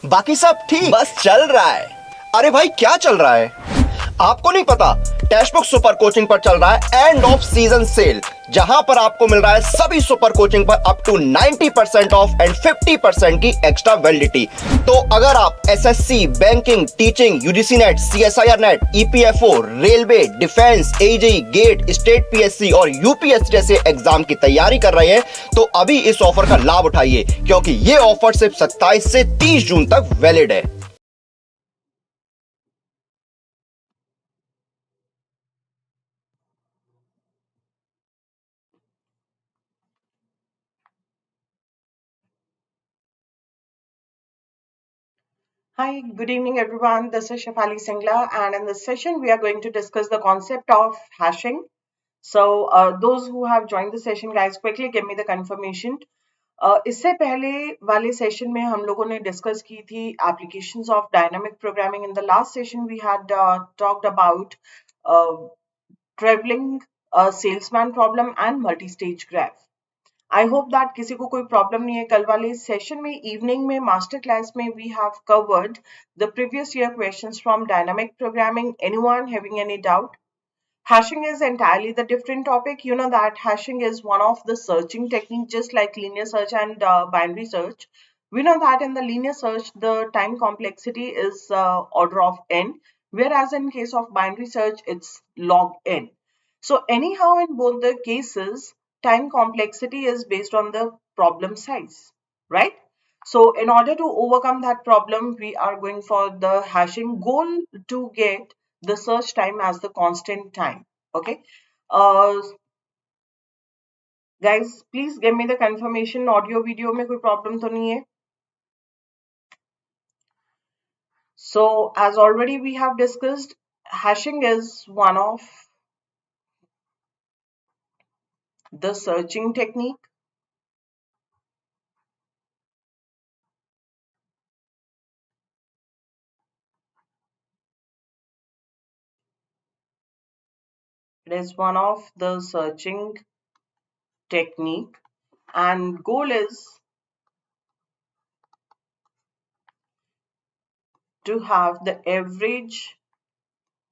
बाकी सब ठीक, बस चल रहा है। अरे भाई क्या चल रहा है? आपको नहीं पता, टेस्टबुक सुपर कोचिंग पर चल रहा है एंड ऑफ सीजन सेल, जहां पर आपको मिल रहा है सभी सुपर कोचिंग पर अप टू 90% ऑफ एंड 50% की एक्स्ट्रा वैलिडिटी। तो अगर आप SSC, banking, teaching, UGC NET, CSIR NET, EPFO, railway, defence, AJE, GATE, state PSC और यूपीएससी जैसे एग्जाम की तैयारी कर रहे हैं तो अभी इस ऑफर का लाभ उठाइए, क्योंकि ये ऑफर सिर्फ 27 से 30 जून तक वैलिड है। Hi, good evening everyone. This is Shefali Singla, and in this session we are going to discuss the concept of hashing. So those who have joined the session, guys, quickly give me the confirmation. इससे पहले वाले session में हम लोगों ने discuss की थी applications of dynamic programming. In the last session we had talked about travelling salesman problem and multi stage graph. I hope that किसी को कोई प्रॉब्लम नहीं है. कल वाले सेशन में इवनिंग में मास्टर क्लास में we have covered the previous year questions from dynamic programming. Anyone having any doubt? Hashing is entirely the different topic. You know that hashing is one of the searching technique, just like linear search and binary search. We know that in the linear search, the time complexity is order of n, whereas in case of binary search, it's log n. So anyhow, in both the cases, time complexity is based on the problem size, right? So in order to overcome that problem, we are going for the hashing goal to get the search time as the constant time. Okay. Guys, please give me the confirmation. Audio video में कोई problem तो नहीं है? So as already we have discussed, hashing is one of the searching technique. It is one of the searching technique, and goal is to have the average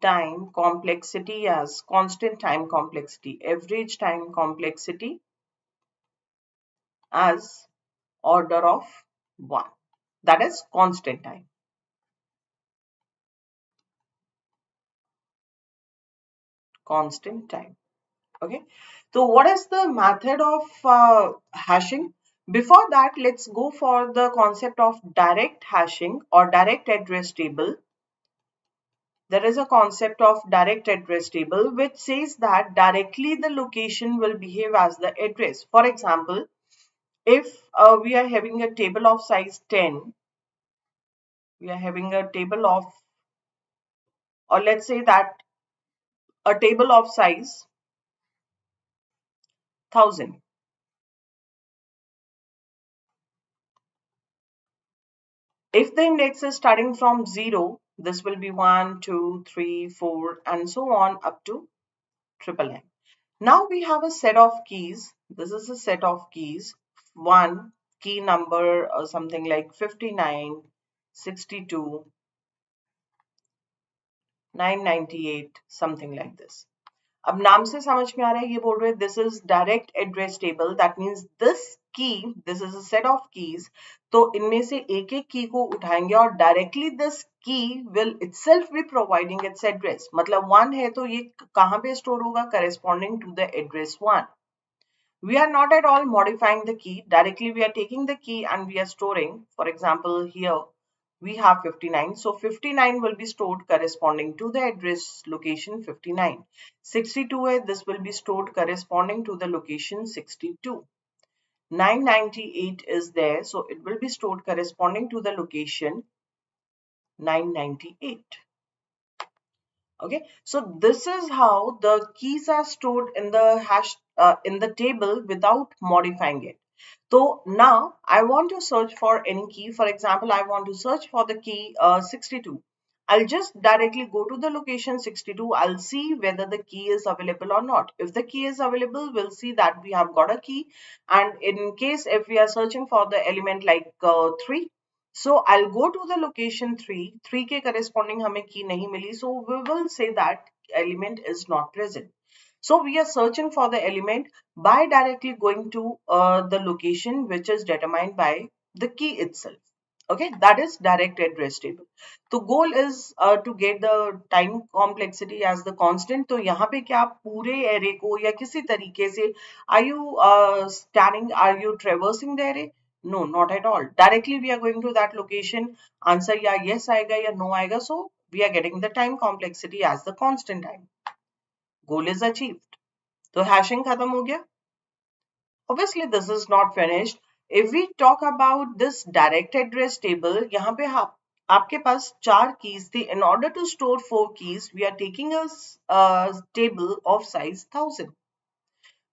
time complexity as constant time complexity, average time complexity as order of 1. That is constant time. Constant time. Okay. So what is the method of hashing? Before that, let's go for the concept of direct hashing or direct address table. There is a concept of direct address table which says that directly the location will behave as the address. For example, if we are having a table of size 10, we are having a table of, or let's say that a table of size 1000. If the index is starting from 0, this will be 1, 2, 3, 4, and so on up to triple n. Now we have a set of keys. This is a set of keys. One key number or something like 59, 62, 998, something like this. अब नाम से समझ में आ रहा है, ये बोल रहे हैं this is direct address table. That means this key, this is a set of keys. तो इनमें से एक एक की को उठाएंगे और directly this key will itself be providing its address. मतलब 1 है तो ये कहाँ पे स्टोर होगा? Corresponding to the address 1. We are not at all modifying the key. Directly we are taking the key and we are storing. For example, here we have 59. So 59 will be stored corresponding to the address location 59. 62, this will be stored corresponding to the location 62. 998 is there, so it will be stored corresponding to the location 998. Okay, so this is how the keys are stored in the hash in the table without modifying it. So now I want to search for any key. For example, I want to search for the key 62. I'll just directly go to the location 62. I'll see whether the key is available or not. If the key is available, we'll see that we have got a key. And in case if we are searching for the element like 3, So I'll go to the location 3. 3 के corresponding हमें key नहीं मिली. So we will say that element is not present. So we are searching for the element by directly going to the location which is determined by the key itself. Okay, that is direct address table. तो goal is to get the time complexity as the constant. तो यहाँ पे क्या आप पूरे array को या किसी तरीके से are you scanning, are you traversing the array? No, not at all. Directly we are going to that location. Answer या yes आएगा या no आएगा. So we are getting the time complexity as the constant time. Goal is achieved. तो hashing खत्म हो गया. Obviously, this is not finished. If we talk about this direct address table, यहाँ पे आपके पास 4 keys थी. In order to store 4 keys, we are taking a table of size 1000.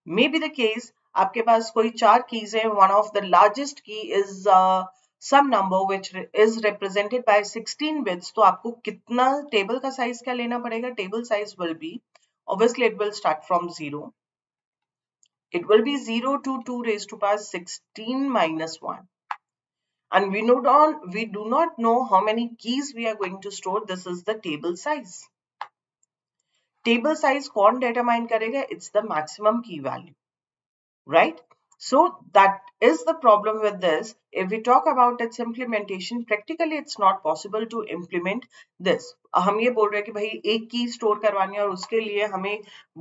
May be the case आपके पास कोई 4 keys है. One of the largest key is some number which is represented by 16 bits. तो आपको कितना table का size क्या लेना पड़ेगा? Table size will be, obviously it will start from 0. It will be 0 to 2 raised to power 16 minus 1. And we do not know how many keys we are going to store. This is the table size. Table size कौन determine करेगा? It's the maximum key value, right? So that is the problem with this. If we talk about its implementation, practically it's not possible to implement this. हम ये बोल रहे हैं कि भाई एक की स्टोर करवानी है और उसके लिए हमें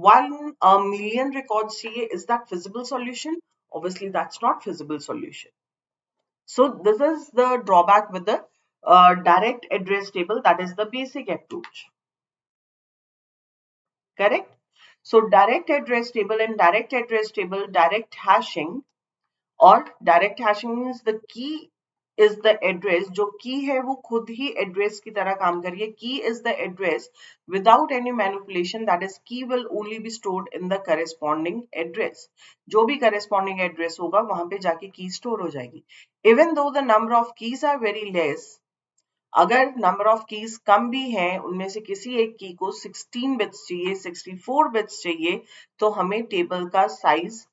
1,000,000 records चाहिए. Is that feasible solution? Obviously that's not feasible solution. So this is the drawback with the direct address table. That is the basic approach. Correct? So direct address table and direct address table, direct hashing और direct hashing means the key is the address. जो की है वो खुद ही address की तरह काम करिए. Key is the address without any manipulation. That is key will only be stored in the corresponding address. जो भी करेस्पॉन्डिंग एड्रेस होगा वहां पे जाके की स्टोर हो जाएगी. Even though the number of keys are very less, अगर नंबर ऑफ कीज कम भी हैं, उनमें से किसी एक की को 16 बिट्स चाहिए, 64 बिट्स चाहिए, तो हमें टेबल का साइज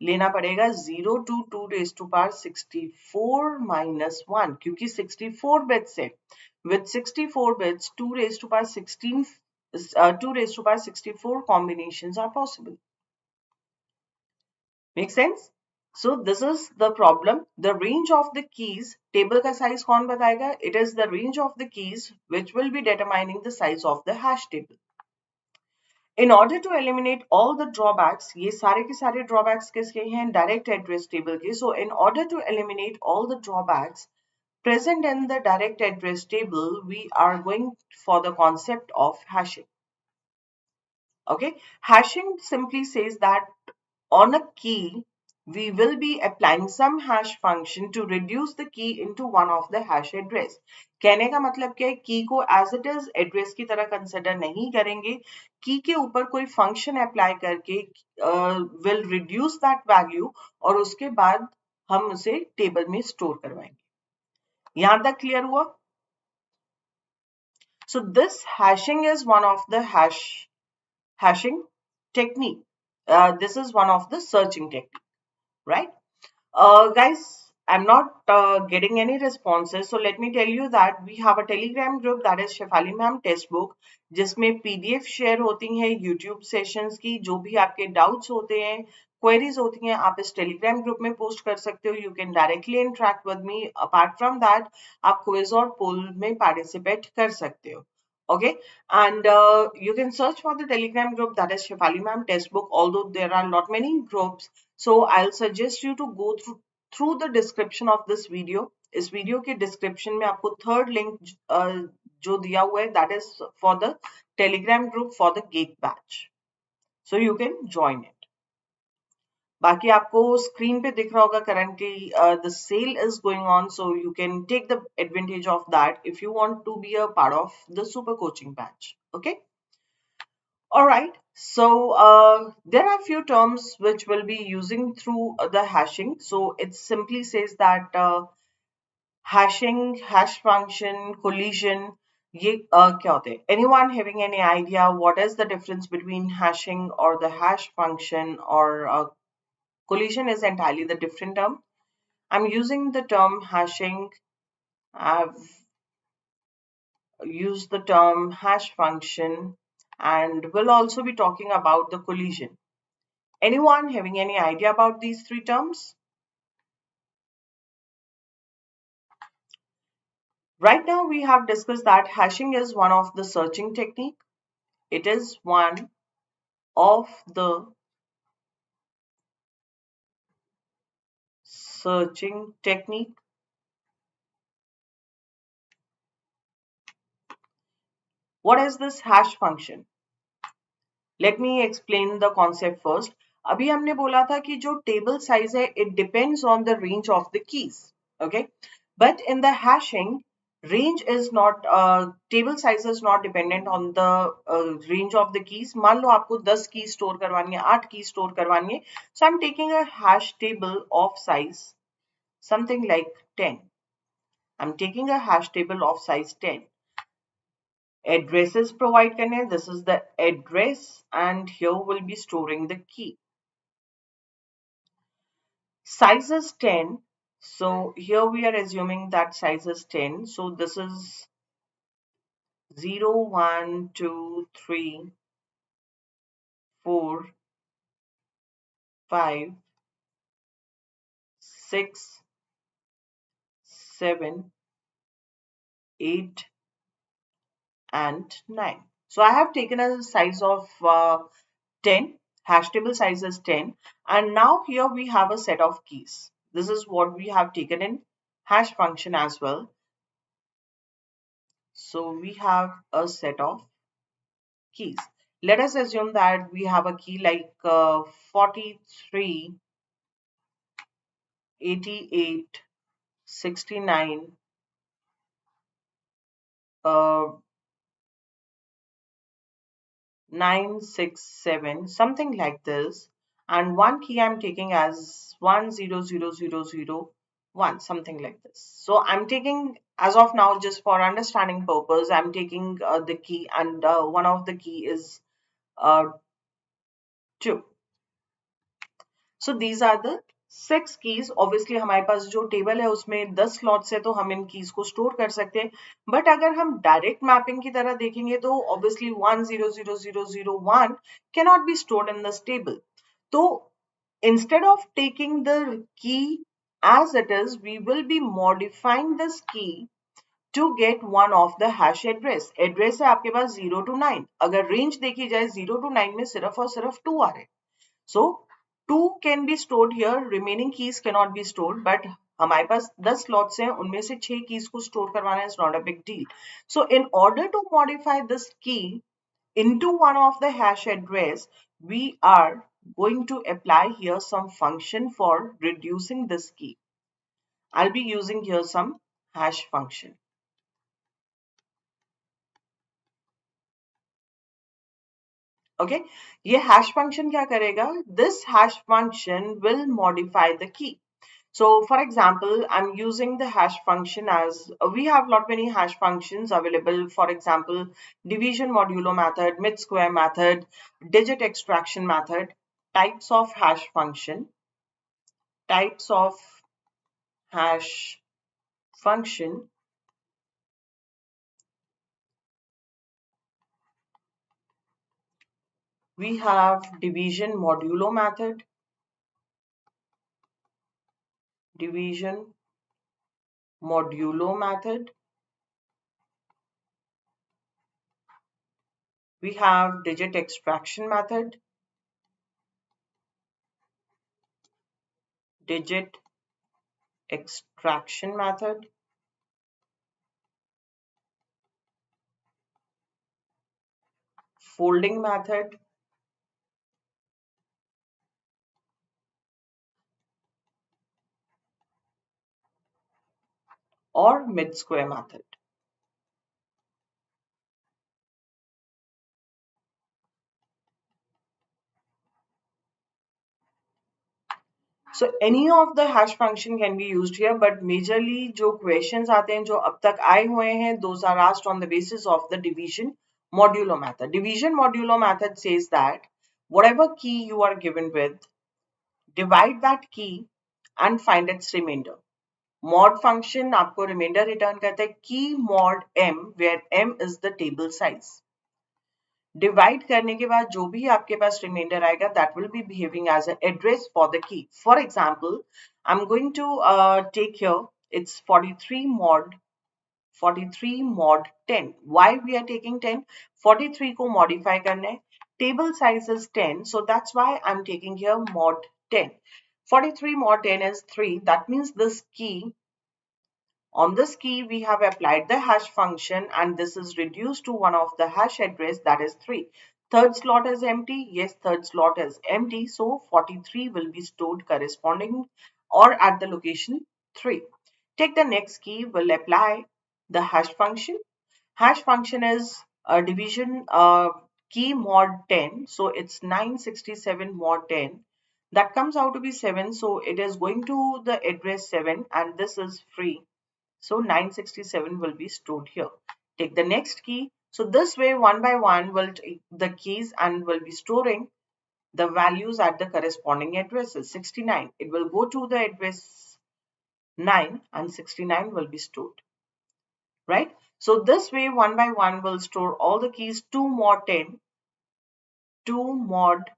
लेना पड़ेगा 0 to 2 raised to power 64 minus 1, क्योंकि 64 बिट्स है. With 64 bits, 2 raised to power 16, 2 raised to power 64 combinations are possible. Make sense? So this is the problem. The range of the keys, table का size कौन बताएगा? It is the range of the keys which will be determining the size of the hash table. In order to eliminate all the drawbacks, ये सारे के सारे drawbacks किसके हैं? Direct address table के. So in order to eliminate all the drawbacks present in the direct address table, we are going for the concept of hashing. Okay, hashing simply says that on a key, we will be applying some hash function to reduce the key into one of the hash address. कहने का मतलब क्या है? की को as it is address की तरह consider नहीं करेंगे. की के ऊपर कोई function apply करके will reduce that value और उसके बाद हम उसे table में store करवाएंगे. यहाँ तक clear हुआ? So this hashing is one of the hashing technique. This is one of the searching technique, right? Guys, I'm not getting any responses, so let me tell you that we have a Telegram group, that is Shefali ma'am Testbook, जिसमें PDF share होती हैं YouTube sessions की. जो भी आपके doubts होते हैं, queries होती हैं, आप इस Telegram group में post कर सकते हो. You can directly interact with me. Apart from that, आप quiz और poll में participate कर सकते हो. Okay, and you can search for the Telegram group, that is Shefali ma'am Testbook, although there are not many groups. So I'll suggest you to go through the description of this video. इस video के description में आपको third link जो दिया हुआ है, that is for the Telegram group for the geek batch. So you can join it. बाकी आपको स्क्रीन पे दिख रहा होगा currently the sale is going on, so you can take the advantage of that if you want to be a part of the super coaching batch. Okay. All right. So there are few terms which we'll be using through the hashing. So it simply says that hashing, hash function, collision, ये क्या होते हैं? Anyone having any idea what is the difference between hashing or the hash function or collision is entirely the different term. I'm using the term hashing I've used the term hash function, and we'll also be talking about the collision. Anyone having any idea about these three terms? Right now, we have discussed that hashing is one of the searching technique. It is one of the searching technique. What is this hash function? Let me explain the concept first. अभी हमने बोला था कि जो table size है, it depends on the range of the keys. Okay, but in the hashing, range is not table size is not dependent on the range of the keys. मान लो आपको 10 की store करवानी है, 8 की store करवानी है, so I'm taking a hash table of size something like 10. I'm taking a hash table of size 10. Addresses provide करने, this is the address, and here we'll be storing the key. Size is 10, so here we are assuming that size is 10. So this is 0, 1, 2, 3, 4, 5, 6, 7, 8, and 9. So I have taken a size of 10, hash table size is 10, and now here we have a set of keys. This is what we have taken in hash function as well. So we have a set of keys. Let us assume that we have a key like 43, 88, 69, 967, something like this, and one key I'm taking as 100001, something like this. So I'm taking, as of now, just for understanding purpose, I'm taking the key, and one of the key is 2. So these are the 6 keys. Obviously हमारे पास जो table है उसमें 10 slots है, तो हम इन keys को store कर सकते हैं. बट अगर हम डायरेक्ट मैपिंग की तरह देखेंगे तो obviously 100001 cannot be stored in this table. तो instead of taking the key as it is, we will be modifying this key to get one of the hash address. Address है आपके पास 0 to 9. अगर range देखी जाए 0 to 9 में सिर्फ और सिर्फ 2 आ रहे. So 2 can be stored here, remaining keys cannot be stored, but हमारे पास 10 slots हैं, उनमें से 6 keys को store करवाना is not a big deal. So in order to modify this key into one of the hash address, we are going to apply here some function for reducing this key. I'll be using here some hash function. Okay, ये hash function क्या करेगा? This hash function will modify the key. So for example, I'm using the hash function as we have lot many hash functions available. For example, division modulo method, mid square method, digit extraction method. Types of hash function. Types of hash function. We have division modulo method. Division modulo method. We have digit extraction method. Digit extraction method. Folding method. Or mid square method. So any of the hash function can be used here, but majorly जो questions आते हैं जो अब तक आए हुए हैं, those are asked on the basis of the division modulo method. Division modulo method says that whatever key you are given with, divide that key and find its remainder. mod function आपको reminder return करता है की mod m where m is the table size. Divide करने के बाद जो भी आपके पास रिमाइंडर आएगा that will be behaving as an address for the key. For example, I'm going to take here it's 43 mod 10. Why we are taking 10? 43 को modify करना है. Table size is 10, so that's why I'm taking here mod 10. 43 mod 10 is 3. That means this key, on this key we have applied the hash function and this is reduced to one of the hash address, that is 3. Third slot is empty. Yes, third slot is empty. So 43 will be stored corresponding or at the location 3. Take the next key, will apply the hash function. Hash function is a division key mod 10. So it's 967 mod 10. That comes out to be 7. So it is going to the address 7 and this is free. So 967 will be stored here. Take the next key. So this way one by one will take the keys and will be storing the values at the corresponding addresses. 69. It will go to the address 9 and 69 will be stored. Right? So this way one by one will store all the keys 2 mod 10, 2 mod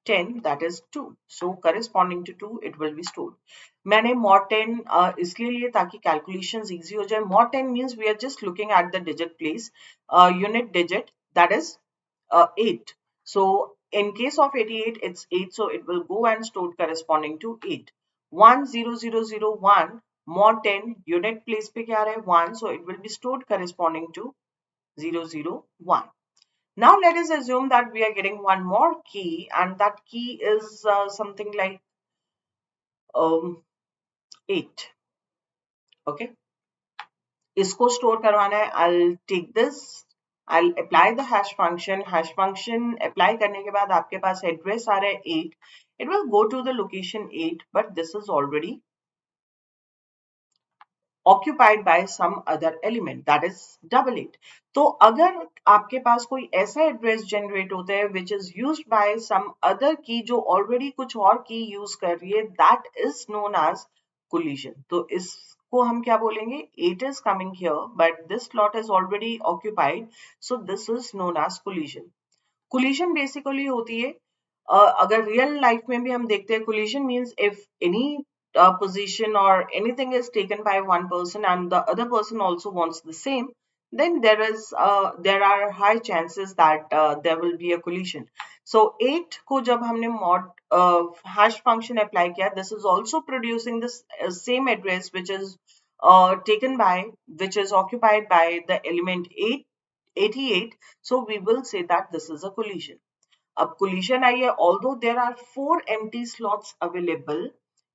10, that is 2. So corresponding to 2 it will be stored. मैंने mod 10 इसलिए लिए ताकि calculations easy हो जाए. Mod 10 means we are just looking at the digit place, unit digit, that is 8. So in case of 88 it's 8, so it will go and stored corresponding to 8. 10001 mod 10 unit place पे क्या रहा है 1, so it will be stored corresponding to 001. Now let us assume that we are getting one more key and that key is something like 8. Okay. इसको store करवाना है. I'll take this. I'll apply the hash function. Hash function apply करने के बाद आपके पास address आ रहा है 8. It will go to the location 8, but this is already occupied by some other element, that is 88. तो अगर आपके पास कोई ऐसा एड्रेस जनरेट होता है which is used by some other key जो already कुछ और की यूज कर रही है, that is known as collision. तो इसको हम क्या बोलेंगे, 8 is coming here but this slot is already occupied, so this is known as collision. collision basically होती है अगर रियल लाइफ में भी हम देखते हैं, collision means if any position or anything is taken by one person and the other person also wants the same, then there are high chances that there will be a collision. So 8 को जब हमने mod hash function apply किया, this is also producing this same address which is which is occupied by the element 88. So we will say that this is a collision. अब collision आई है, although there are 4 empty slots available,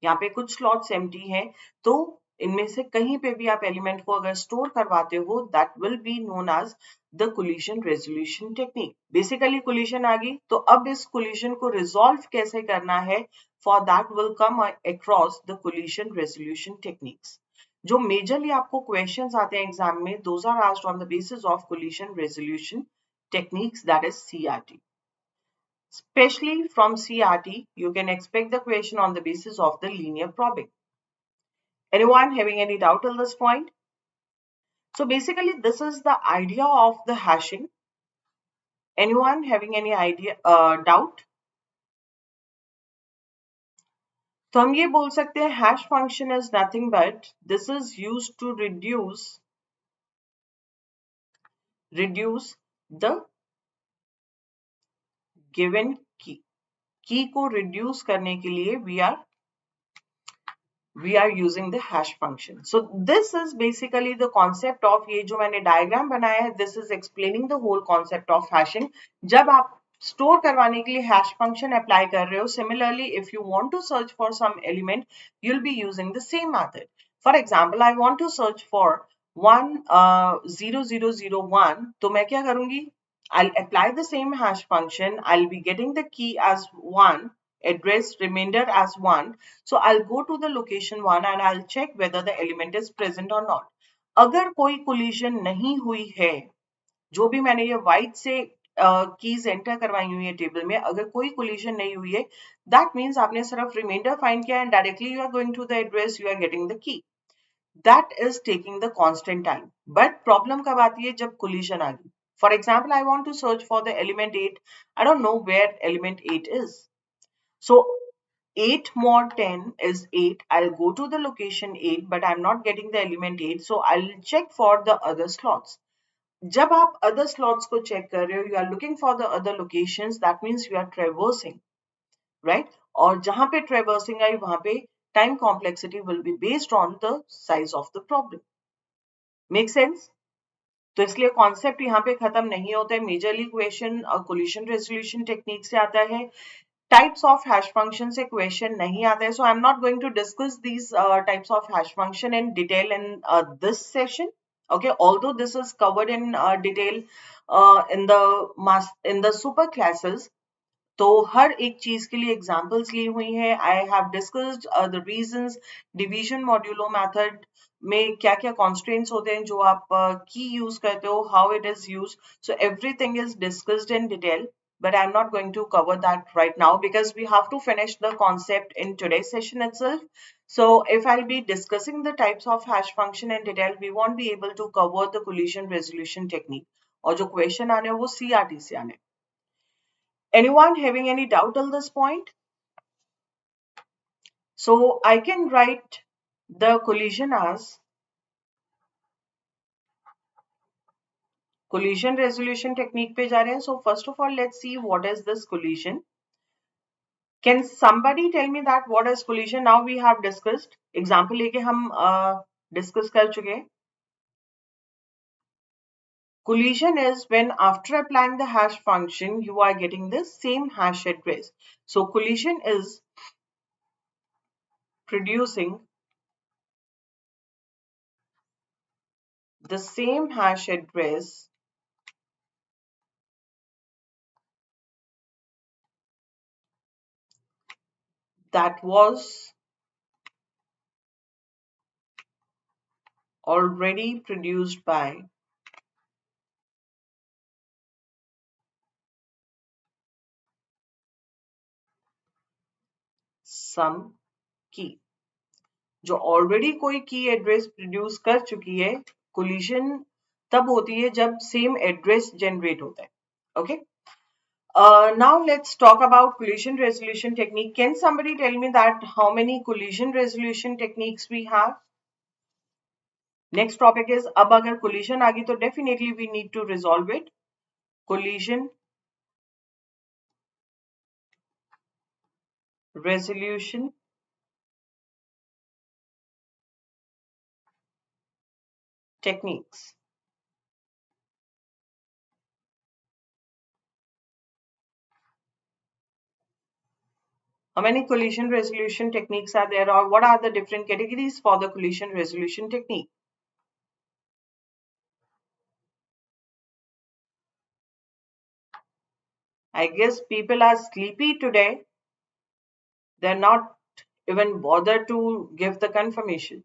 यहाँ पे कुछ slots empty हैं, तो इनमें से कहीं पे भी आप element को अगर store करवाते हो, that will be known as the collision resolution technique. Basically collision आ गई, तो अब इस collision को resolve कैसे करना है, for that will come across the collision resolution techniques. जो majorly आपको questions आते हैं exam में, those are asked on the basis of collision resolution techniques, that is CRT. Especially from CRT, you can expect the question on the basis of the linear probing. Anyone having any doubt on this point? So basically, this is the idea of the hashing. Anyone having any idea doubt? तो हम ये बोल सकते हैं hash function is nothing but this is used to reduce the given key. Key को reduce करने के लिए we are using the hash function. So this is basically the concept of ये जो मैंने diagram बनाया है, this is explaining the whole concept of hashing. जब आप store करवाने के लिए hash function apply कर रहे हो, similarly if you want to search for some element, you'll be using the same method. For example, I want to search for 10001, तो मैं क्या करूँगी? I'll apply the same hash function. I'll be getting the key as 1, address remainder as 1. So I'll go to the location 1 and I'll check whether the element is present or not. अगर कोई collision नहीं हुई है, जो भी मैंने ये white से कीज एंटर करवाई हुई है टेबल में, अगर कोई कोलिजन नहीं हुई है, दैट मीन्स आपने सिर्फ रिमाइंडर फाइंड किया and directly you are going to the address, you are getting the key. That is taking the constant time. But problem कब आती है? जब collision आ गई. For example, I want to search for the element 8. I don't know where element 8 is. So 8 mod 10 is 8. I'll go to the location 8, but I'm not getting the element 8. So I'll check for the other slots. जब आप other slots को check कर रहे हो, you are looking for the other locations. That means you are traversing, right? और जहां पे traversing आई वहां पे time complexity will be based on the size of the problem. Make sense? तो इसलिए कॉन्सेप्ट यहाँ पे खत्म नहीं होता है. Majorly question collision resolution technique से आता है. टाइप्स ऑफ हैश फंक्शन से क्वेश्चन नहीं आता है. So I am not going to discuss these types of hash function in detail in this session. Okay, although this is covered in detail in the super classes, तो हर एक चीज के लिए examples ली हुई हैं. I have discussed the reasons. Division modulo method में क्या क्या कॉन्स्ट्रेंट्स होते हैं जो आप की यूज करते हो, how it is use. So everything is discussed in detail, but I'm not going to cover that right now because we have to finish the concept in today's session itself. So if I'll be discussing the types of hash function in detail, we won't be able to cover the collision resolution technique. और जो question आने वो CRT से आने. Anyone having any doubt on this point? So I can write the collision as collision resolution technique पे जा रहे हैं. So first of all, let's see what is this collision. Can somebody tell me that what is collision? Now we have discussed. Example लेके हम discuss कर चुके हैं. Collision is when after applying the hash function, you are getting the same hash address. So collision is producing the same hash address that was already produced by some key. जो already कोई की address produce कर चुकी है, collision तब होती है जब सेम एड्रेस जनरेट होता है. Okay, now let's talk about collision resolution technique. Can somebody tell me that how many collision resolution techniques we have? Next topic is, अब अगर collision आ गई तो definitely we need to resolve it. Collision resolution techniques. How many collision resolution techniques are there, or what are the different categories for the collision resolution technique? I guess people are sleepy today. They're not even bothered to give the confirmation.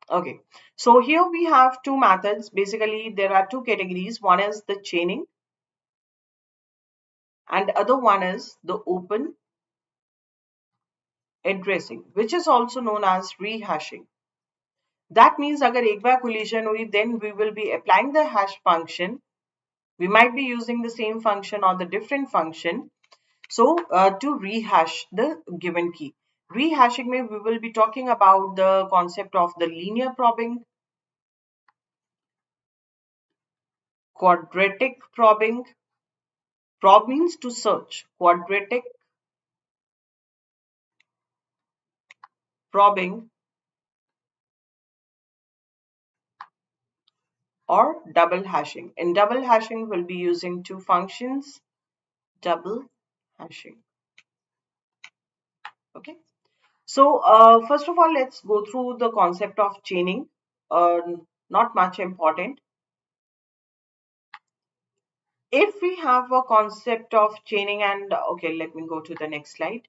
Okay, so here we have two methods. Basically, there are two categories. One is the chaining and other one is the open addressing, which is also known as rehashing. That means agar ek baar collision hui, then we will be applying the hash function. We might be using the same function or the different function. So to rehash the given key. Rehashing mein we will be talking about the concept of the linear probing, quadratic probing. Prob means to search. Quadratic probing or double hashing. In double hashing, we'll be using two functions. Double hashing. Okay. So first of all, let's go through the concept of chaining. Not much important. If we have a concept of chaining and okay, let me go to the next slide.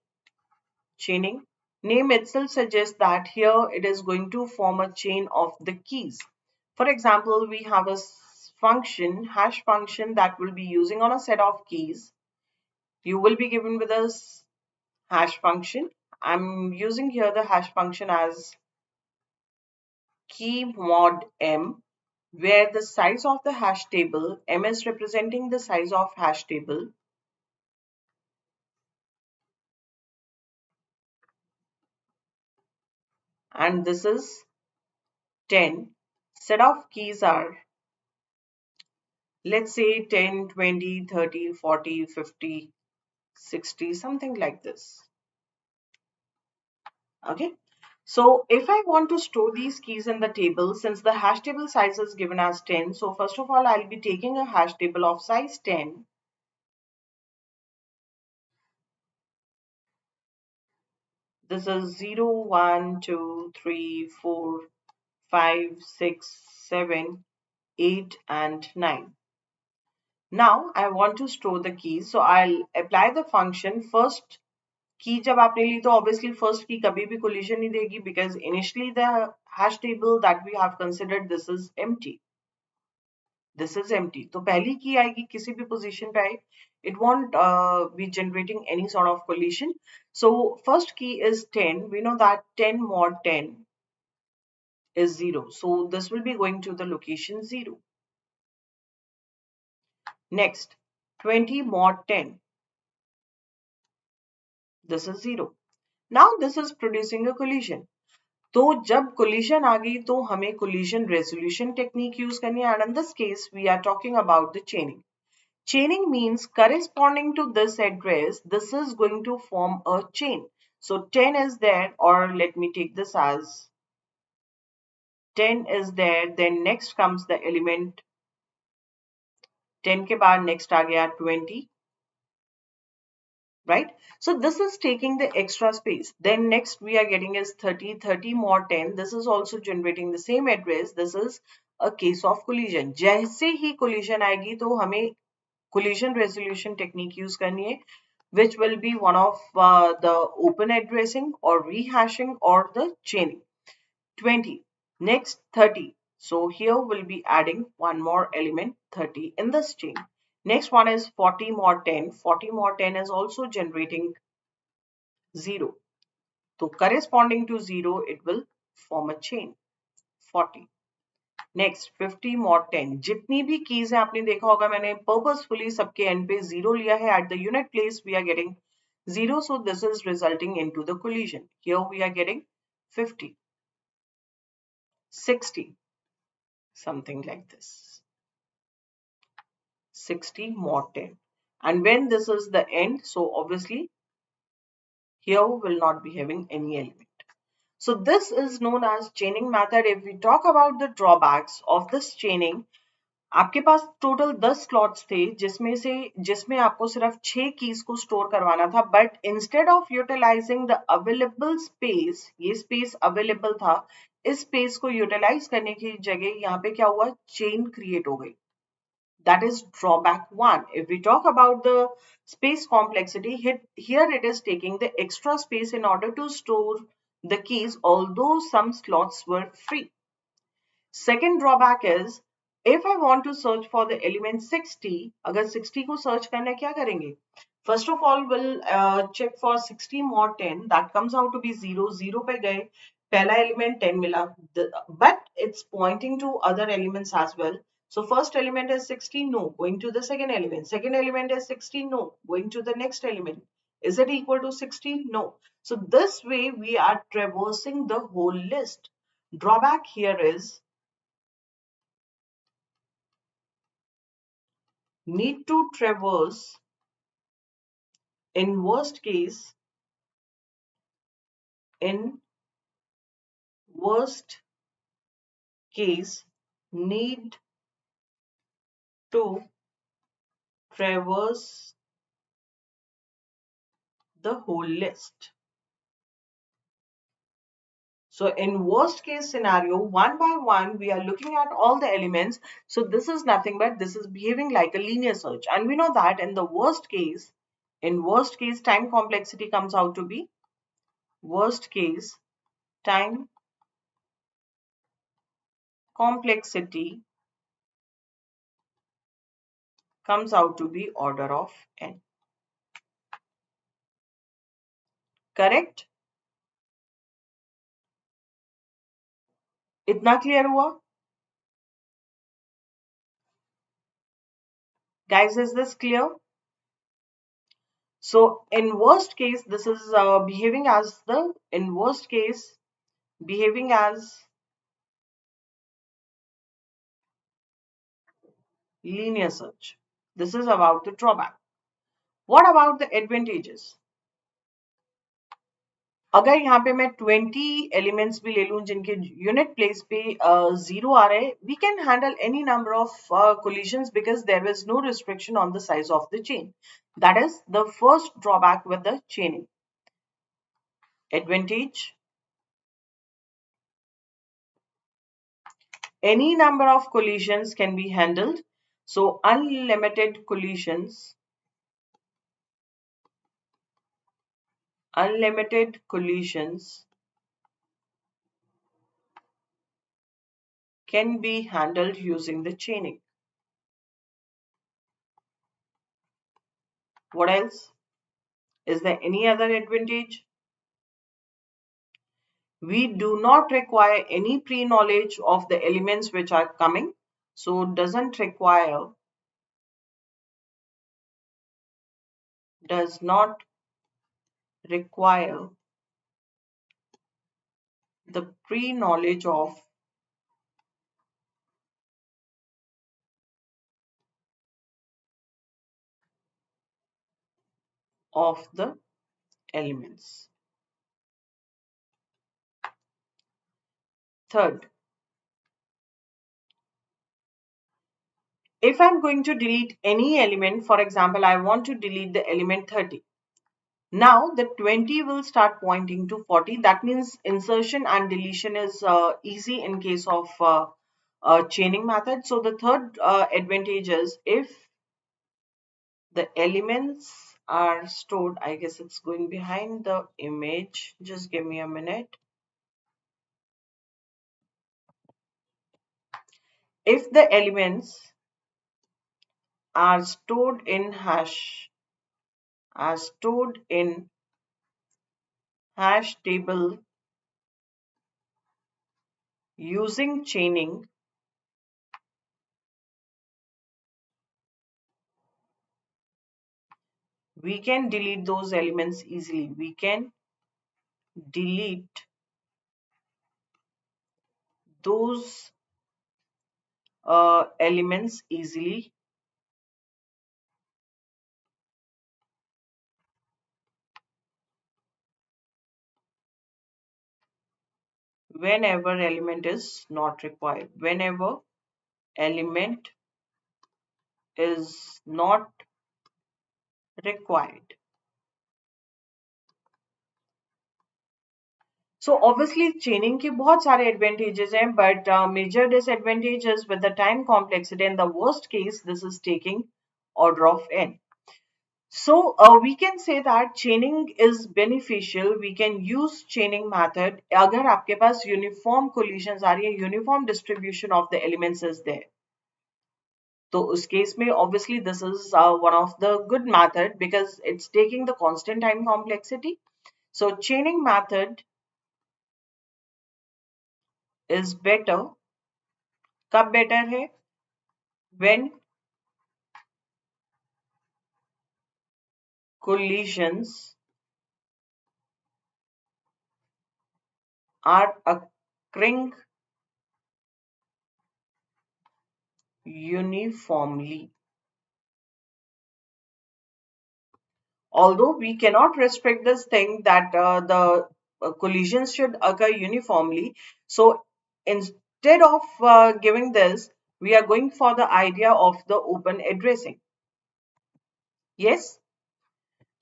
Chaining. Name itself suggests that here it is going to form a chain of the keys. For example, we have a hash function that will be using on a set of keys. You will be given with a hash function. I'm using here the hash function as key mod m, where the size of the hash table, m is representing the size of hash table, and this is 10. Set of keys are, let's say, 10, 20, 30, 40, 50, 60, something like this. Okay. So if I want to store these keys in the table, since the hash table size is given as 10, so first of all, I'll be taking a hash table of size 10. This is 0, 1, 2, 3, 4, 5, 6, 7, 8, and 9. Now I want to store the keys, so I'll apply the function first key. जब आपने ली तो obviously first key कभी भी collision नहीं देगी, because initially the hash table that we have considered, this is empty. This is empty. तो पहली key आएगी किसी भी position पे आए, it won't be generating any sort of collision. So first key is 10. We know that 10 mod 10 is 0. So this will be going to the location 0. Next, 20 mod 10. This is 0. Now this is producing a collision. तो जब collision आ गई तो हमें collision resolution technique use करनी है, and in this case we are talking about the chaining. Chaining means corresponding to this address, this is going to form a chain. So 10 is there, or let me take this as 10 is there, then next comes the element 10 के बाद next आ गया 20, right? So this is taking the extra space. Then next we are getting is 30, 30 more 10. This is also generating the same address. This is a case of collision. जैसे ही collision आएगी तो हमें collision resolution technique use करनी है, which will be one of the open addressing or rehashing or the chaining. 20. Next 30. So here we'll be adding one more element 30 in this chain. Next one is 40 more 10. 40 more 10 is also generating 0. So corresponding to 0, it will form a chain 40. Next 50 more 10. जितनी भी keys है आपने देखा होगा मैंने purposefully सबके end पे 0 लिया है. At the unit place we are getting 0. So this is resulting into the collision. Here we are getting 50. 60. Something like this. 60 more 10. And when this is the end, so obviously here will not be having any element. So this is known as chaining method. If we talk about the drawbacks of this chaining, आपके पास total 10 slots थे जिसमें आपको सिर्फ 6 keys को store करवाना था, but instead of utilising the available space, ये space available था, इस स्पेस को यूटिलाइज करने की जगह यहाँ पे क्या हुआ, चेन क्रिएट हो गई. That is drawback 1. If we talk about the space complexity, here it is taking the extra space in order to store the keys, although some slots were free. Second drawback is, if I want to search for the element 60, अगर 60 को search करना है क्या करेंगे? First of all, we'll check for 60 mod 10. That comes out to be 0. 0 पे गए, पहला element 10 मिला, but it's pointing to other elements as well. So first element is 60, no, going to the second element. Second element is 60, no, going to the next element. Is it equal to 60? No. So this way we are traversing the whole list. Drawback here is, need to traverse, in worst case in worst case need to traverse the whole list. So in worst case scenario, one by one we are looking at all the elements. So this is nothing but this is behaving like a linear search, and we know that in the worst case, time complexity comes out to be, worst case time complexity comes out to be order of n. Correct? इतना clear हुआ? Guys, is this clear? So in worst case, this is behaving as linear search. This is about the drawback. What about the advantages? अगर यहाँ पे मैं 20 elements भी ले लूं जिनके यूनिट प्लेस पे 0 आ रहे, we can handle any number of collisions because there is no restriction on the size of the chain. That is the first drawback with the chaining. Advantage: any number of collisions can be handled. So unlimited collisions can be handled using the chaining. What else? Is there any other advantage? We do not require any pre-knowledge of the elements which are coming. So does not require the pre-knowledge of the elements. Third, if I'm going to delete any element, for example, I want to delete the element 30. Now the 20 will start pointing to 40. That means insertion and deletion is easy in case of chaining method. So the third advantage is if the elements are stored, I guess it's going behind the image. Just give me a minute. If the elements are stored in hash table using chaining, we can delete those elements easily. We can delete those elements easily whenever element is not required. Whenever element is not required. So obviously chaining के बहुत सारे advantages हैं, but major disadvantages with the time complexity. In the worst case, this is taking order of n. So we can say that chaining is beneficial. We can use chaining method अगर आपके पास uniform collisions आ रही है, uniform distribution of the elements is there. So उस case में obviously this is one of the good method because it's taking the constant time complexity. So chaining method is better. कब better है? When collisions are occurring uniformly. Although we cannot restrict this thing that the collisions should occur uniformly. So instead of giving this, we are going for the idea of the open addressing. Yes?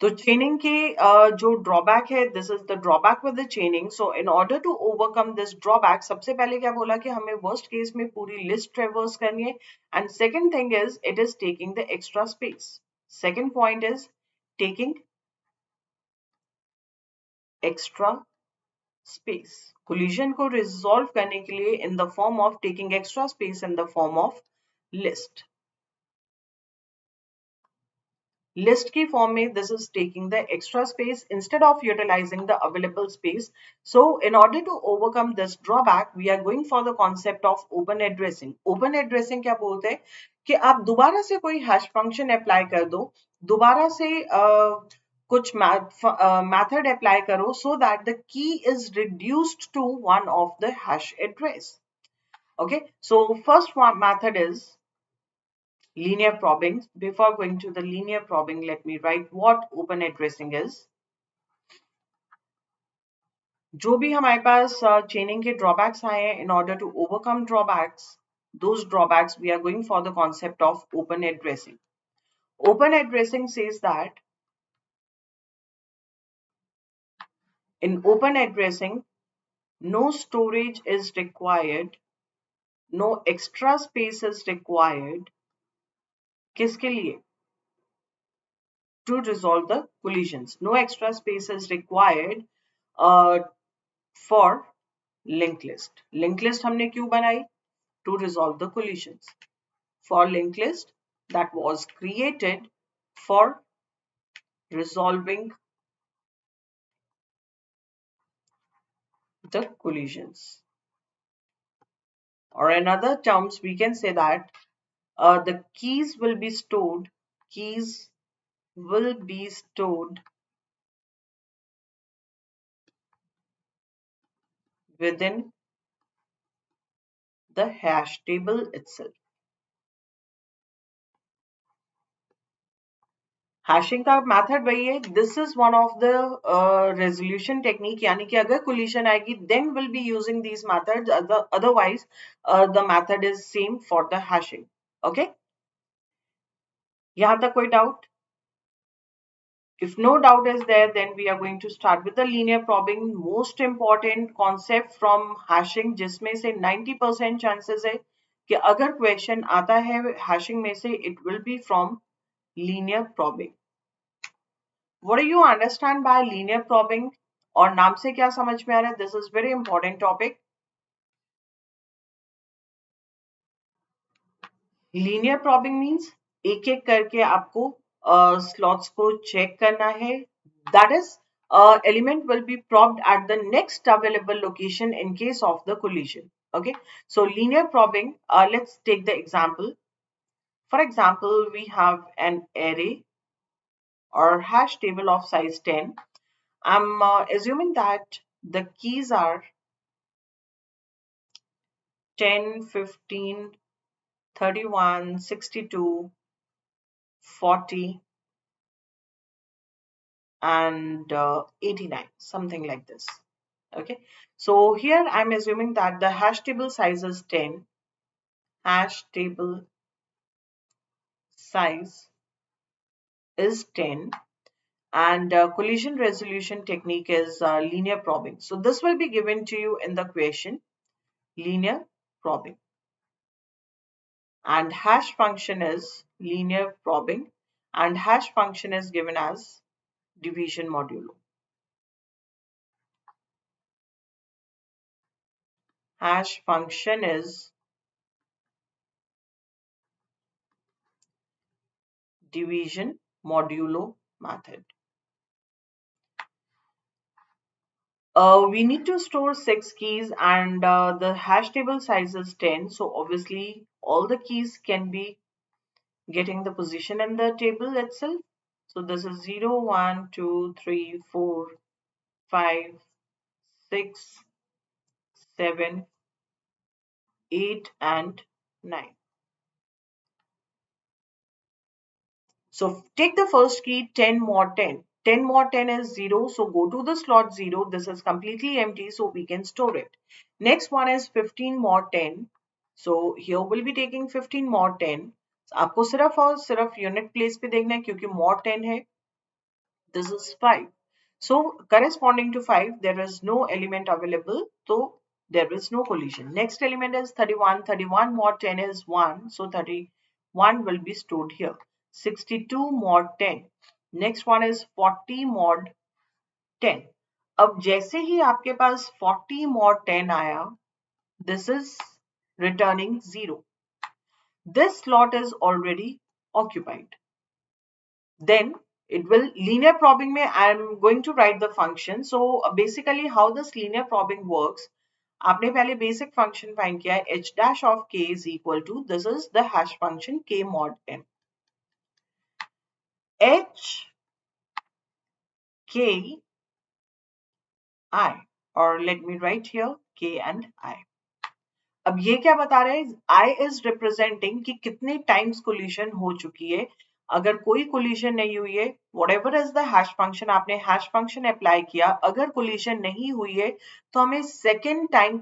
तो chaining के जो drawback है, this is the drawback with the chaining. So in order to overcome this drawback, सबसे पहले क्या बोला कि हमें worst case में पूरी list traverse करनी है. And second thing is it is taking the extra space. Second point is taking extra space. Collision को resolve करने के लिए in the form of taking extra space in the form of list. List की form में this is taking the extra space instead of utilizing the available space. So in order to overcome this drawback, we are going for the concept of open addressing. Open addressing क्या बोलते हैं कि आप दोबारा से कोई hash function apply कर दो, दोबारा से कुछ method apply करो so that the key is reduced to one of the hash address. Okay, so first one method is linear probing. Before going to the linear probing, let me write what open addressing is. जो भी हमारे पास chaining के drawbacks आए हैं, in order to overcome drawbacks, those drawbacks, we are going for the concept of open addressing. Open addressing says that in open addressing, no storage is required, no extra space is required. किसके लिए? To resolve the collisions. No extra space is required for linked list. Linked list हमने क्यों बनाई? To resolve the collisions. For linked list that was created for resolving the collisions. Or in other terms, we can say that the keys will be stored. Keys will be stored within the hash table itself. Hashing का method वही है. This is one of the resolution technique, यानी कि अगर collision आएगी then will be using these methods, otherwise the method is same for the hashing. Okay, यहां तक कोई doubt? If no doubt is there, then we are going to start with the linear probing. Most important concept from hashing, जिसमें से 90% chances है कि अगर question आता है hashing में से, it will be from linear probing. What do you understand by linear probing? और नाम से क्या समझ में आ रहा है? This is very important topic. Linear probing means एक एक करके आपको slots को check करना है. That is, element will be probed at the next available location in case of the collision. Okay, so linear probing. Let's take the example. For example, we have an array or hash table of size 10. I'm assuming that the keys are 10, 15, 31, 62, 40, and 89, something like this. Okay, so here I'm assuming that the hash table size is 10. Hash table size is 10, and collision resolution technique is linear probing. So this will be given to you in the question, linear probing. And hash function is linear probing, and hash function is given as division modulo. Hash function is division modulo method. We need to store 6 keys, and the hash table size is 10. So obviously all the keys can be getting the position in the table itself. So this is 0, 1, 2, 3, 4, 5, 6, 7, 8, and 9. So take the first key, 10 more 10. 10 more 10 is 0. So go to the slot 0. This is completely empty, so we can store it. Next one is 15 more 10. So here we'll be taking 15 more 10. आपको सिर्फ और सिर्फ unit place पे देखना है क्योंकि more 10 है. This is 5. So corresponding to 5, there is no element available. So there is no collision. Next element is 31. 31 more 10 is 1. So 31 will be stored here. 62 mod 10. Next one is 40 mod 10. अब जैसे ही आपके पास 40 mod 10 आया, this is returning 0. This slot is already occupied. then it will linear probing mein I'm going to write the function. So basically how this linear probing works, आपने पहले basic function find किया है, h dash of k is equal to, this is the hash function k mod m, h k I, or let me write here k and I. अब ये क्या बता रहे हैं, I is representing कि कितने टाइम्स कोलिशन हो चुकी है. अगर कोई कोलिशन नहीं हुई है, whatever is the hash function, आपने hash function अप्लाई किया, अगर कोलिशन नहीं हुई है तो हमें सेकेंड टाइम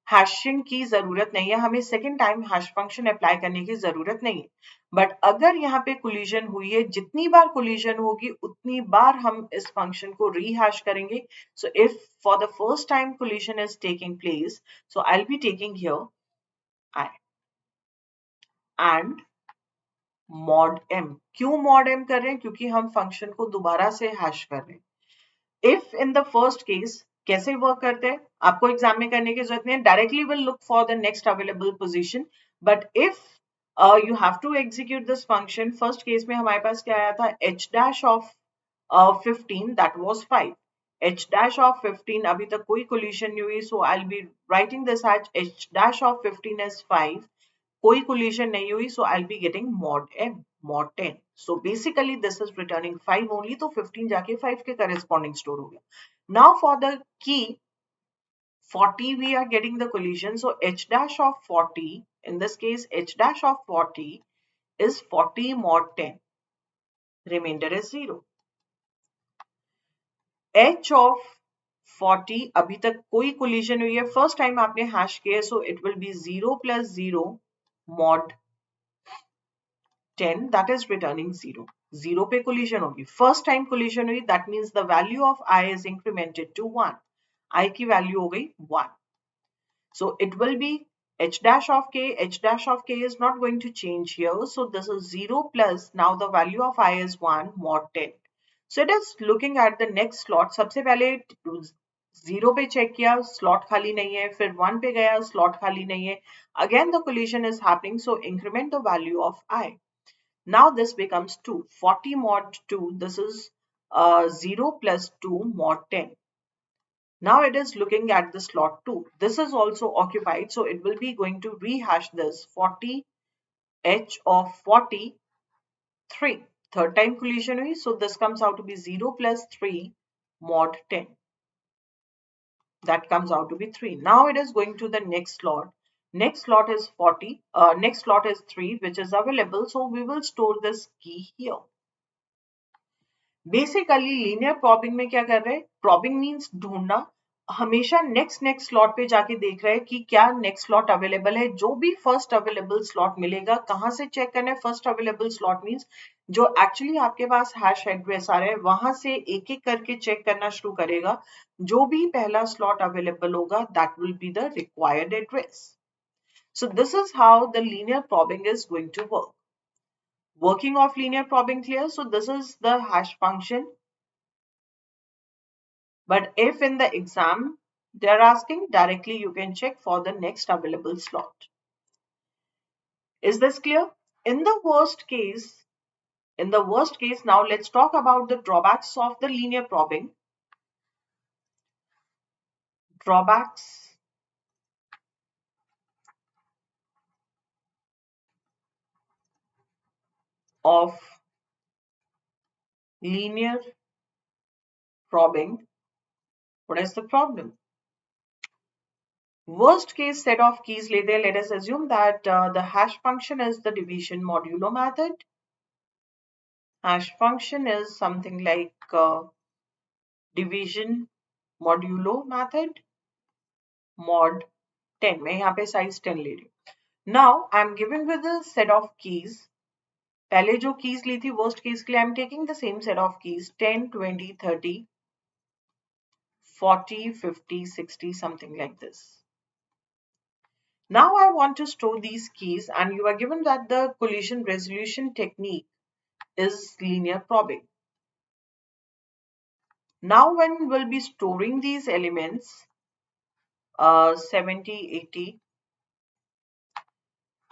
हैशिंग की जरूरत नहीं है, हमें second time hash function apply करने की जरूरत नहीं है. बट अगर यहाँ पे कोलिजन हुई है, जितनी बार कोलिजन होगी उतनी बार हम इस फंक्शन को रीहैश करेंगे. So if for the first time collision is taking place, so I will be taking here i and mod m. क्यों मॉड एम कर रहे हैं? क्योंकि हम फंक्शन को दोबारा से हैश कर रहे हैं. If in the first case कैसे वर्क करते हैं आपको एग्जाम में करने की जरूरत नहीं है, directly will look for the next available position. But if you have to execute this function, first case में हमारे पास क्या आया था, h dash of 15 that was 5, h dash of 15, अभी तक कोई कोलिशन नहीं हुई, so I'll be writing this as h dash of 15 is 5, कोई कोलिशन नहीं हुई, so I'll be getting mod m, mod 10. So basically this is returning 5 only, तो 15 जाके 5 के corresponding store हो गया. Now for the key 40 we are getting the collision, so h dash of 40, in this case h dash of 40 is 40 mod 10, remainder is 0. h of 40, अभी तक कोई collision हुई है, फर्स्ट टाइम आपने हैश किया, so it will be 0 plus 0 mod 10, that is returning 0. 0 पे collision होगी, first time collision हुई, that means the value of I is incremented to 1. I की value हो गई 1. So it will be h dash of k, h dash of k is not going to change here. So this is 0 plus, now the value of I is 1 mod 10. So it is looking at the next slot. सबसे पहले 0 पे check किया, slot खाली नहीं है, फिर 1 पे गया, slot खाली नहीं है. Again the collision is happening, so increment the value of I. Now this becomes 2. 40 mod 2, this is 0 plus 2 mod 10. Now it is looking at the slot 2. This is also occupied, so it will be going to rehash this 40 h of 43. Third time collision hui, so this comes out to be 0 plus 3 mod 10. That comes out to be 3. Now it is going to the next slot. Next slot is 40. Next slot is 3, which is available. So we will store this key here. Basically linear probing में क्या कर रहे हैं, probing means ढूंढना, हमेशा next slot पे जाके देख रहे हैं कि क्या नेक्स्ट स्लॉट अवेलेबल है. जो भी फर्स्ट अवेलेबल स्लॉट मिलेगा, कहां से चेक करना है, फर्स्ट अवेलेबल स्लॉट मींस जो एक्चुअली आपके पास हैश एड्रेस आ रहा है वहां से एक एक करके चेक करना शुरू करेगा. जो भी पहला स्लॉट अवेलेबल होगा that will be the required address. So this is how the linear probing is going to work. Working of linear probing clear? So this is the hash function. But if in the exam they are asking directly, you can check for the next available slot. Is this clear? In the worst case, now let's talk about the drawbacks of the linear probing. Drawbacks of linear probing. What is the problem? Worst case set of keys lete hain. Let us assume that the hash function is the division modulo method. Hash function is something like division modulo method mod 10. मैं यहाँ पे size 10 ले रही हूँ. Now I am given with a set of keys. पहले जो keys ली थी worst case के लिए I am taking the same set of keys 10, 20, 30, 40, 50, 60, something like this. Now I want to store these keys and you are given that the collision resolution technique is linear probing. Now when we'll be storing these elements 70, 80,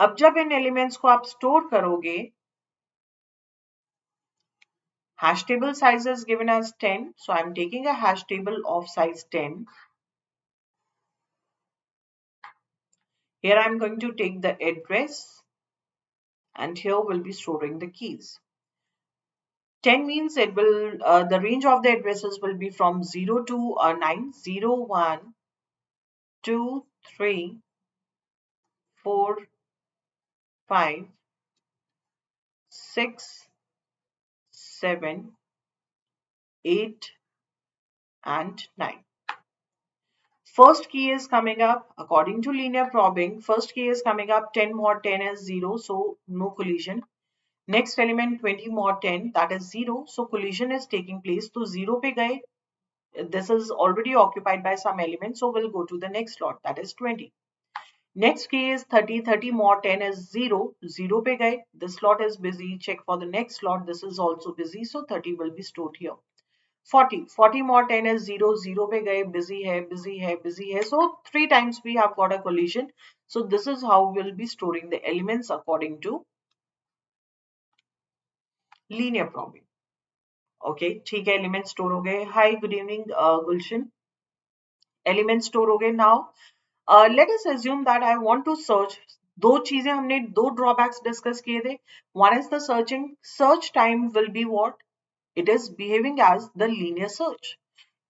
अब जब इन elements को आप store करोगे Hash table size is given as 10. So I'm taking a hash table of size 10. Here I'm going to take the address and here we'll be storing the keys. 10 means it will, the range of the addresses will be from 0 to 9, 0, 1, 2, 3, 4, 5, 6, 7, 8, and 9. First key is coming up according to linear probing. First key is coming up 10 mod 10 is 0, so no collision. Next element 20 mod 10, that is 0, so collision is taking place. So 0 pe gaye, this is already occupied by some element, so we'll go to the next slot, that is 20. Next key is 30, 30 mod 10 is 0, 0 pe gaye, this slot is busy, check for the next slot, this is also busy, so 30 will be stored here. 40, 40 mod 10 is 0, 0 pe gaye, busy hai, busy hai, busy hai, so 3 times we have got a collision. So this is how we'll be storing the elements according to linear probing. Okay ठीक है element store हो गए hi good evening Gulshan element store हो गए now let us assume that I want to search दो चीजें हमने दो ड्रॉबैक्स डिस्कस किए थे one is the searching search time will be what it is behaving as the linear search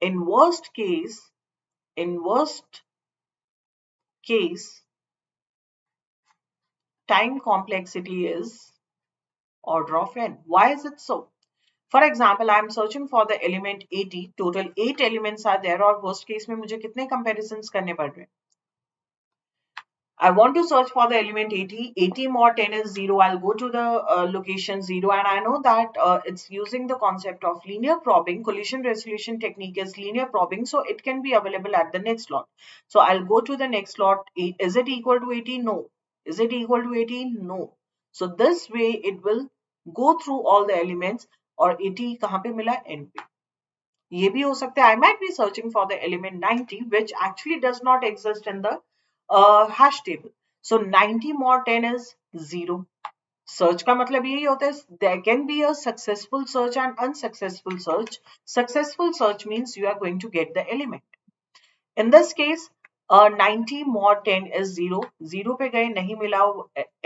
in worst case time complexity is order of n why is it so. For example, I am searching for the element 80. Total 8 elements are there और worst case में मुझे कितने comparisons करने पड़ रहे हैं. I want to search for the element 80. 80 mod 10 is 0. I'll go to the location 0 and I know that it's using the concept of linear probing. Collision resolution technique is linear probing. So it can be available at the next slot. So I'll go to the next slot. Is it equal to 80? No. Is it equal to 80? No. So this way it will go through all the elements और 80 कहाँ पे मिला n पे ये भी हो सकता है I might be searching for the element 90 which actually does not exist in the hash table. So 90 mod 10 is 0. Search का मतलब यही होता है there can be a successful search and unsuccessful search. Successful search means you are going to get the element. In this case 90 mod 10 is 0. 0 पे गए नहीं मिला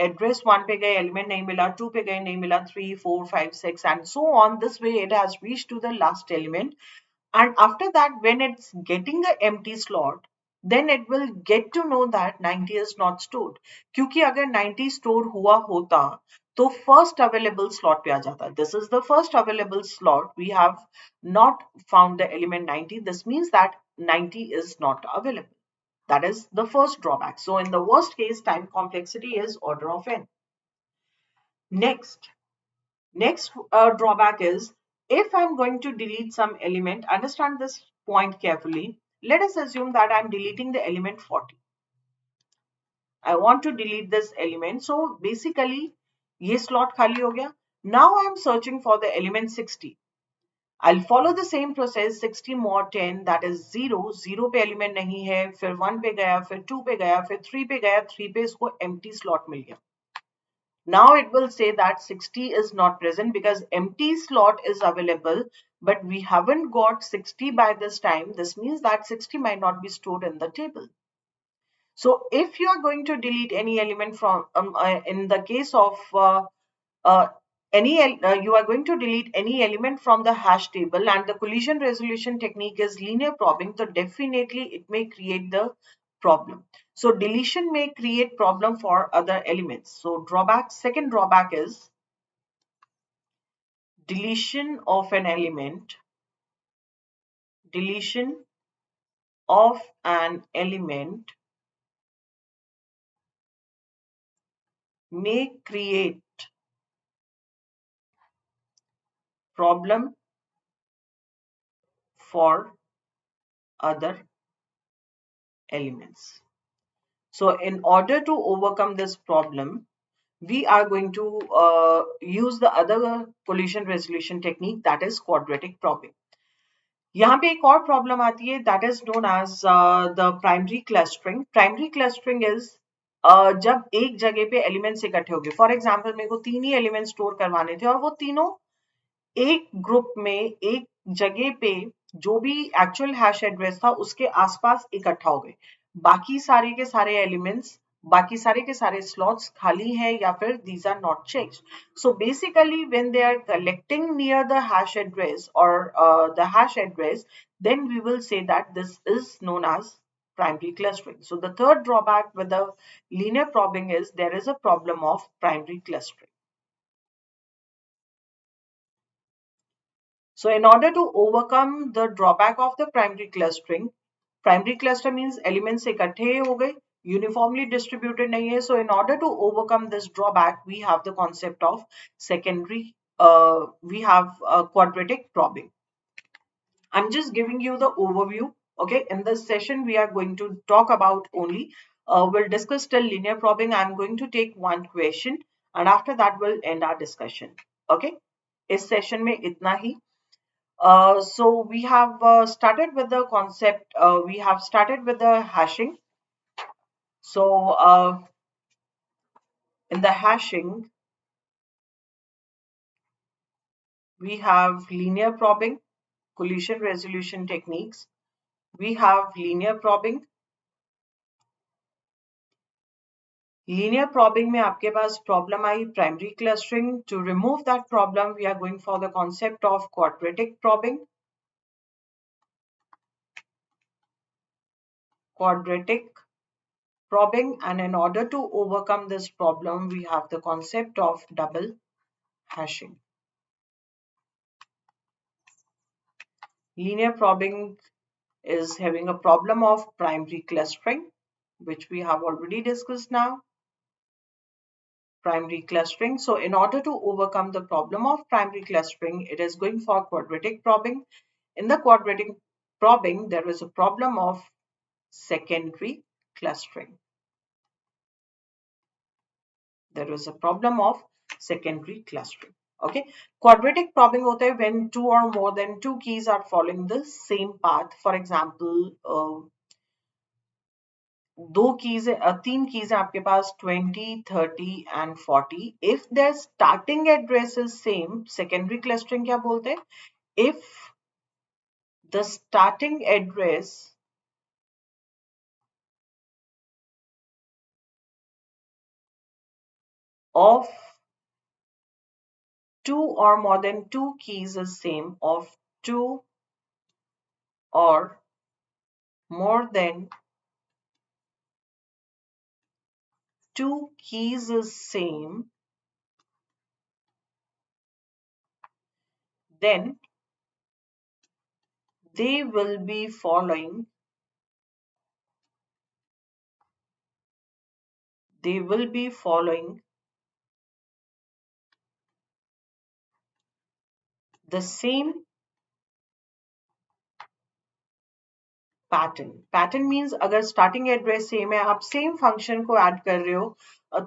address 1 पे गए element नहीं मिला 2 पे गए नहीं मिला 3 4 5 6 and so on. This way it has reached to the last element. And after that, when it's getting an empty slot, then it will get to know that 90 is not stored. क्योंकि अगर 90 store हुआ होता, तो first available slot पे आ जाता. This is the first available slot. We have not found the element 90. This means that 90 is not available. That is the first drawback. So in the worst case, time complexity is order of n. Next drawback is if I'm going to delete some element, understand this point carefully. Let us assume that I'm deleting the element 40. I want to delete this element. So basically, ये slot खाली हो गया. Now I'm searching for the element 60. I'll follow the same process 60 mod 10 that is 0. 0 पे element नहीं है, फिर 1 पे गया, फिर 2 पे गया, फिर 3 पे गया, 3 पे इसको empty slot मिल गया. Now it will say that 60 is not present because empty slot is available, but we haven't got 60 by this time. This means that 60 might not be stored in the table. So if you are going to delete any element from, in the case of you are going to delete any element from the hash table and the collision resolution technique is linear probing, so definitely it may create the problem. So deletion may create problem for other elements. So second drawback is deletion of an element may create problem for other elements. So in order to overcome this problem, we are going to use the other collision resolution technique, that is quadratic probing. यहाँ पे एक और problem आती है that is known as the primary clustering. Primary clustering is जब एक जगह पे एलिमेंट्स इकट्ठे हो गए. फॉर एग्जाम्पल मेरे को 3 ही एलिमेंट स्टोर करवाने थे और वो तीनों एक ग्रुप में एक जगह पे जो भी एक्चुअल हैश एड्रेस था उसके आसपास इकट्ठा हो गए, बाकी सारे के सारे एलिमेंट्स, बाकी सारे के सारे स्लॉट्स खाली हैं या फिर these are not changed. So basically when they are collecting near the hash address or the hash address, then we will say that this is known as primary clustering. So the third drawback with the linear probing is there is a problem of primary clustering. So in order to overcome the drawback of the primary cluster means elements इकट्ठे हो गए, uniformly distributed नहीं है. So in order to overcome this drawback, we have the concept of secondary, we have quadratic probing. I'm just giving you the overview. Okay, in this session, we are going to talk about only, we'll discuss till linear probing. I'm going to take one question and after that we'll end our discussion. Okay, इस session में इतना ही. So we have started with the concept, we have started with the hashing. So in the hashing, we have linear probing, collision resolution techniques. We have linear probing. Linear probing में आपके पास problem I primary clustering. To remove that problem, we are going for the concept of quadratic probing. Quadratic probing, and in order to overcome this problem, we have the concept of double hashing. Linear probing is having a problem of primary clustering, which we have already discussed now. Primary clustering. So in order to overcome the problem of primary clustering, it is going for quadratic probing. In the quadratic probing, there is a problem of secondary clustering. There is a problem of secondary clustering. Okay, quadratic probing होता है when two or more than two keys are following the same path. For example, दो keys तीन keys है आपके पास 20, 30 and 40. If their starting address is same, secondary clustering क्या बोलते हैं? If the starting address of two or more than two keys is same, of two or more than two keys is same, then they will be following the same pattern means अगर starting address same है, आप same function को add कर रहे हो,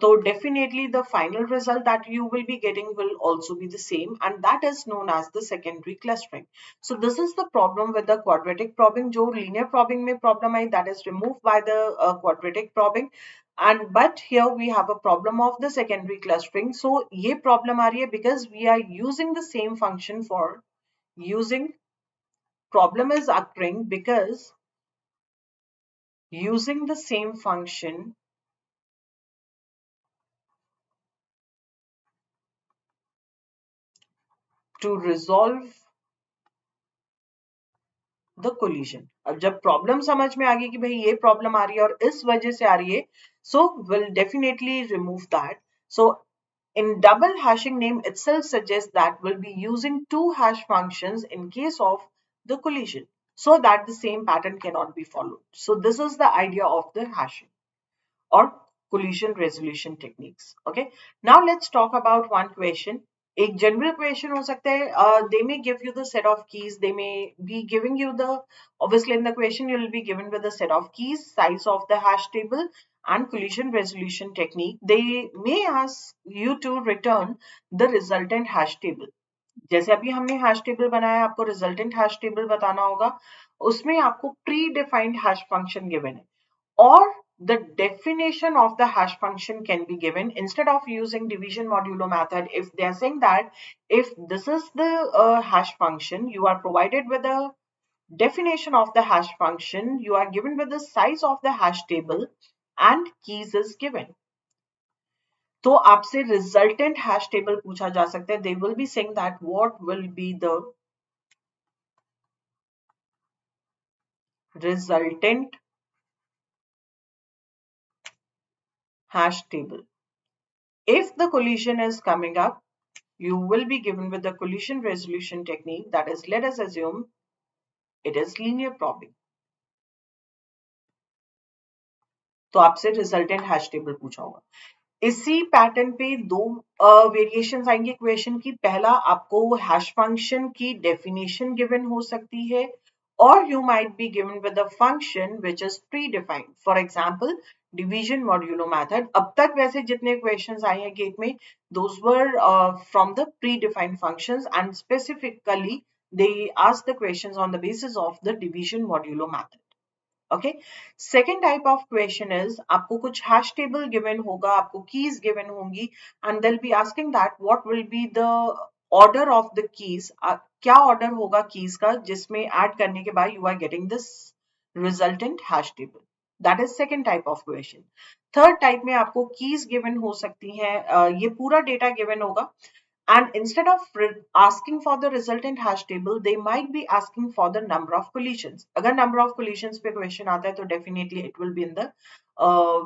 तो definitely the final result that you will be getting will also be the same, and that is known as the secondary clustering. So this is the problem with the quadratic probing. जो linear probing में problem आई that is remove by the quadratic probing, and but here we have a problem of the secondary clustering. So ये problem आ रही है because we are using the same function for using, problem is occurring because using the same function to resolve the collision. अब जब problem समझ में आ गई कि भाई ये प्रॉब्लम आ रही है और इस वजह से आ रही है, so we'll definitely remove that. So in double hashing, name itself suggests that we'll be using two hash functions in case of the collision so that the same pattern cannot be followed. So this is the idea of the hashing or collision resolution techniques. Okay, now let's talk about one question. एक general question हो सकता है, they may give you the set of keys, they may be giving you the, obviously in the question you will be given with the set of keys, size of the hash table and collision resolution technique. They may ask you to return the resultant hash table. जैसे अभी हमने hash table बनाया, आपको resultant hash table बताना होगा, उसमें आपको pre defined hash function given है, और the definition of the hash function can be given instead of using division modulo method. If they are saying that if this is the hash function, you are provided with a definition of the hash function, you are given with the size of the hash table and keys is given. तो आपसे resultant hash table पूछा जा सकता है. They will be saying that what will be the resultant hash table. If the collision is coming up, you will be given with the collision resolution technique, that is, let us assume it is linear probing. तो आपसे resultant hash table पूछा होगा. इसी pattern पे दो variations आएंगे equation की. पहला आपको हैश फंक्शन की डेफिनेशन गिवन हो सकती है, और you might be given with a function which is predefined. For example division modulo method. अब तक वैसे जितने इक्वेशंस आए हैं गेट में, those were from the predefined functions, and specifically they ask the questions on the basis of the division modulo method. Okay, second type of question is आपको कुछ hash table given होगा, आपको keys given होंगी, and they'll be asking that what will be the order of the keys. क्या order होगा keys का जिसमें add करने के बाद you are getting this resultant hash table. That is second type of question. Third type में आपको keys given हो सकती हैं, ये पूरा data given होगा. And instead of asking for the resultant hash table, they might be asking for the number of collisions. अगर number of collisions पे question आता है तो definitely it will be uh,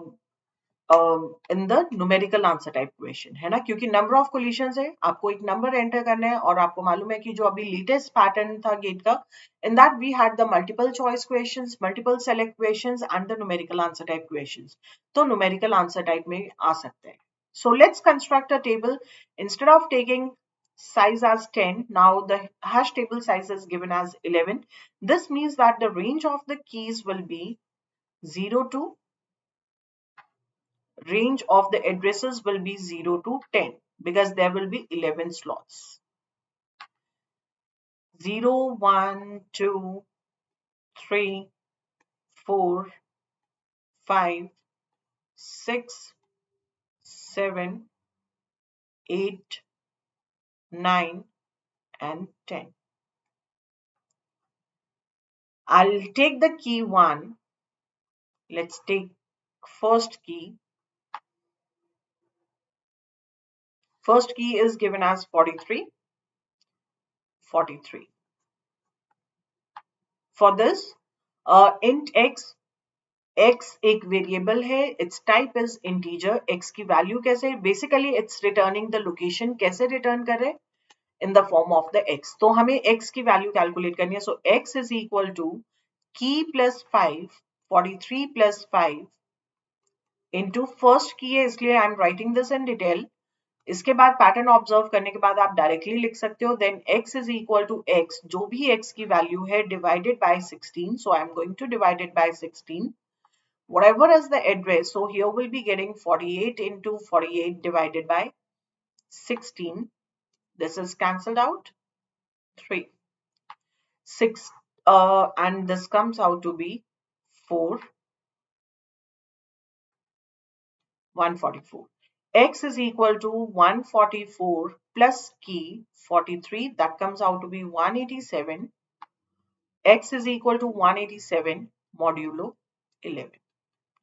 in the numerical answer type question, है ना, क्योंकि number of collisions है, आपको एक number enter करना है, और आपको मालूम है कि जो अभी latest pattern था गेट का, in that we had the multiple choice questions, multiple select questions and the numerical answer type questions. तो numerical answer type में आ सकते हैं. So let's construct a table. Instead of taking size as 10, now the hash table size is given as 11. This means that the range of the keys will be 0 to range of the addresses will be 0 to 10 because there will be 11 slots. 0, 1, 2, 3, 4, 5, 6, 7, 8, 9 and 10. I'll take the key 1. Let's take first key. First key is given as 43. 43. For this, int x एक variable है, its type is integer. x की value कैसे, basically it's returning the location. कैसे return कर रहे, in the form of the x. तो हमें x की वैल्यू कैलकुलेट करनी है. So x is equal to key plus 5, 43 plus 5 into first key है, इसलिए I am writing this in detail. इसके बाद पैटर्न ऑब्जर्व करने के बाद आप डायरेक्टली लिख सकते हो. Then x is equal to x, जो भी x की वैल्यू है, divided by 16. So I am going to divide it by 16. Whatever is the address, so here we'll be getting 48 into 48 divided by 16. This is cancelled out. 3. 6 and this comes out to be 4. 144. X is equal to 144 plus key 43, that comes out to be 187. X is equal to 187 modulo 11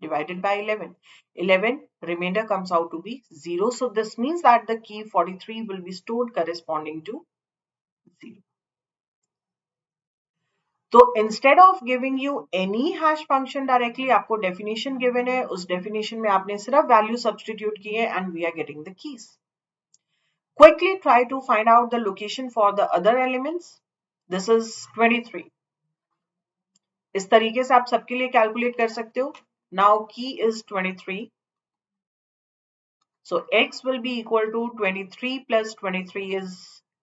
divided by 11. 11 remainder comes out to be 0. So this means that the key 43 will be stored corresponding to 0. तो instead of giving you any hash function directly, आपको definition given है, उस definition में आपने सिर्फ value substitute की है, and we are getting the keys. Quickly try to find out the location for the other elements. This is 23. इस तरीके से आप सबके लिए calculate कर सकते हो. Now key is 23. So x will be equal to 23 plus 23 is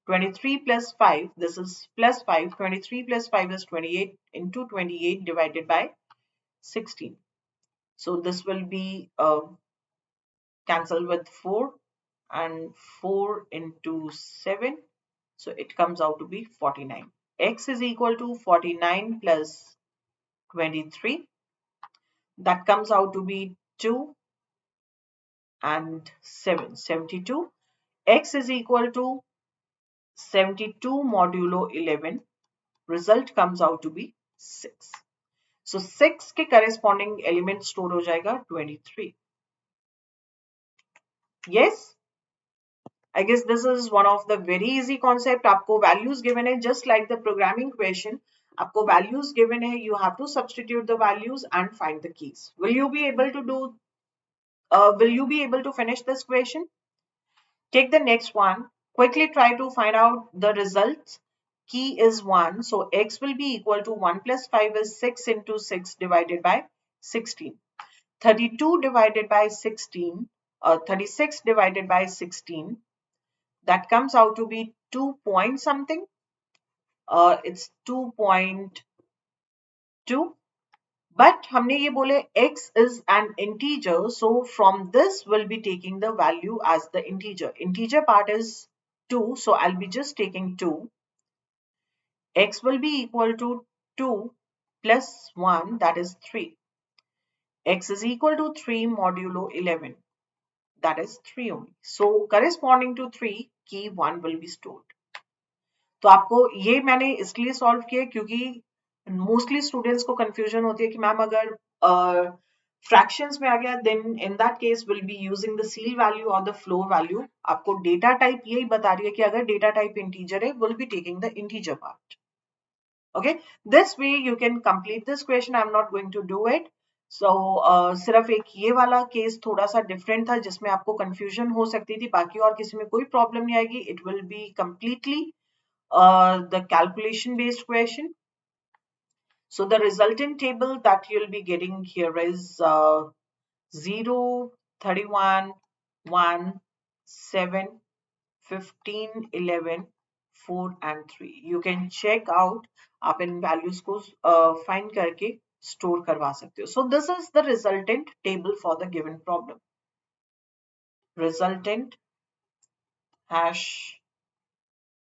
23 plus 5. This is plus 5. 23 plus 5 is 28 into 28 divided by 16. So this will be cancelled with 4, and 4 into 7. So it comes out to be 49. X is equal to 49 plus 23. That comes out to be 2 and 7, 72. X is equal to 72 modulo 11. Result comes out to be 6. So 6 के corresponding element store हो जाएगा 23. Yes? I guess this is one of the very easy concept. आपको values given है, just like the programming question. आपको values given है, you have to substitute the values and find the keys. Will you be able to do? Will you be able to finish this question? Take the next one. Quickly try to find out the results. Key is 1, so x will be equal to 1 plus 5 is 6 into 6 divided by 16. 32 divided by 16, 36 divided by 16. That comes out to be 2 point something. It's 2.2. But हमने ये बोले x is an integer, so from this we'll be taking the value as the integer. Integer part is 2, so I'll be just taking 2. X will be equal to 2 plus 1, that is 3. X is equal to 3 modulo 11, that is 3 only. So corresponding to 3, key 1 will be stored. तो आपको ये मैंने इसलिए solve किया क्योंकि mostly students को confusion होती है कि मैम अगर फ्रैक्शंस में आ गया then in that case will be using the ceil value और द फ्लो वैल्यू. आपको डेटा टाइप यही बता रही है कि अगर डेटा टाइप इंटीजर है will be taking the integer part. Okay, this way you can complete this question. I'm not going to do it. So सिर्फ एक ये वाला केस थोड़ा सा डिफरेंट था जिसमें आपको कंफ्यूजन हो सकती थी, बाकी और किसी में कोई प्रॉब्लम नहीं आएगी. It will be completely the calculation based question. So the resultant table that you'll be getting here is 0, 31, 1, 7, 15, 11, 4 and 3. You can check out. आप इन values को find करके store करवा सकते हो. So this is the resultant table for the given problem. Resultant hash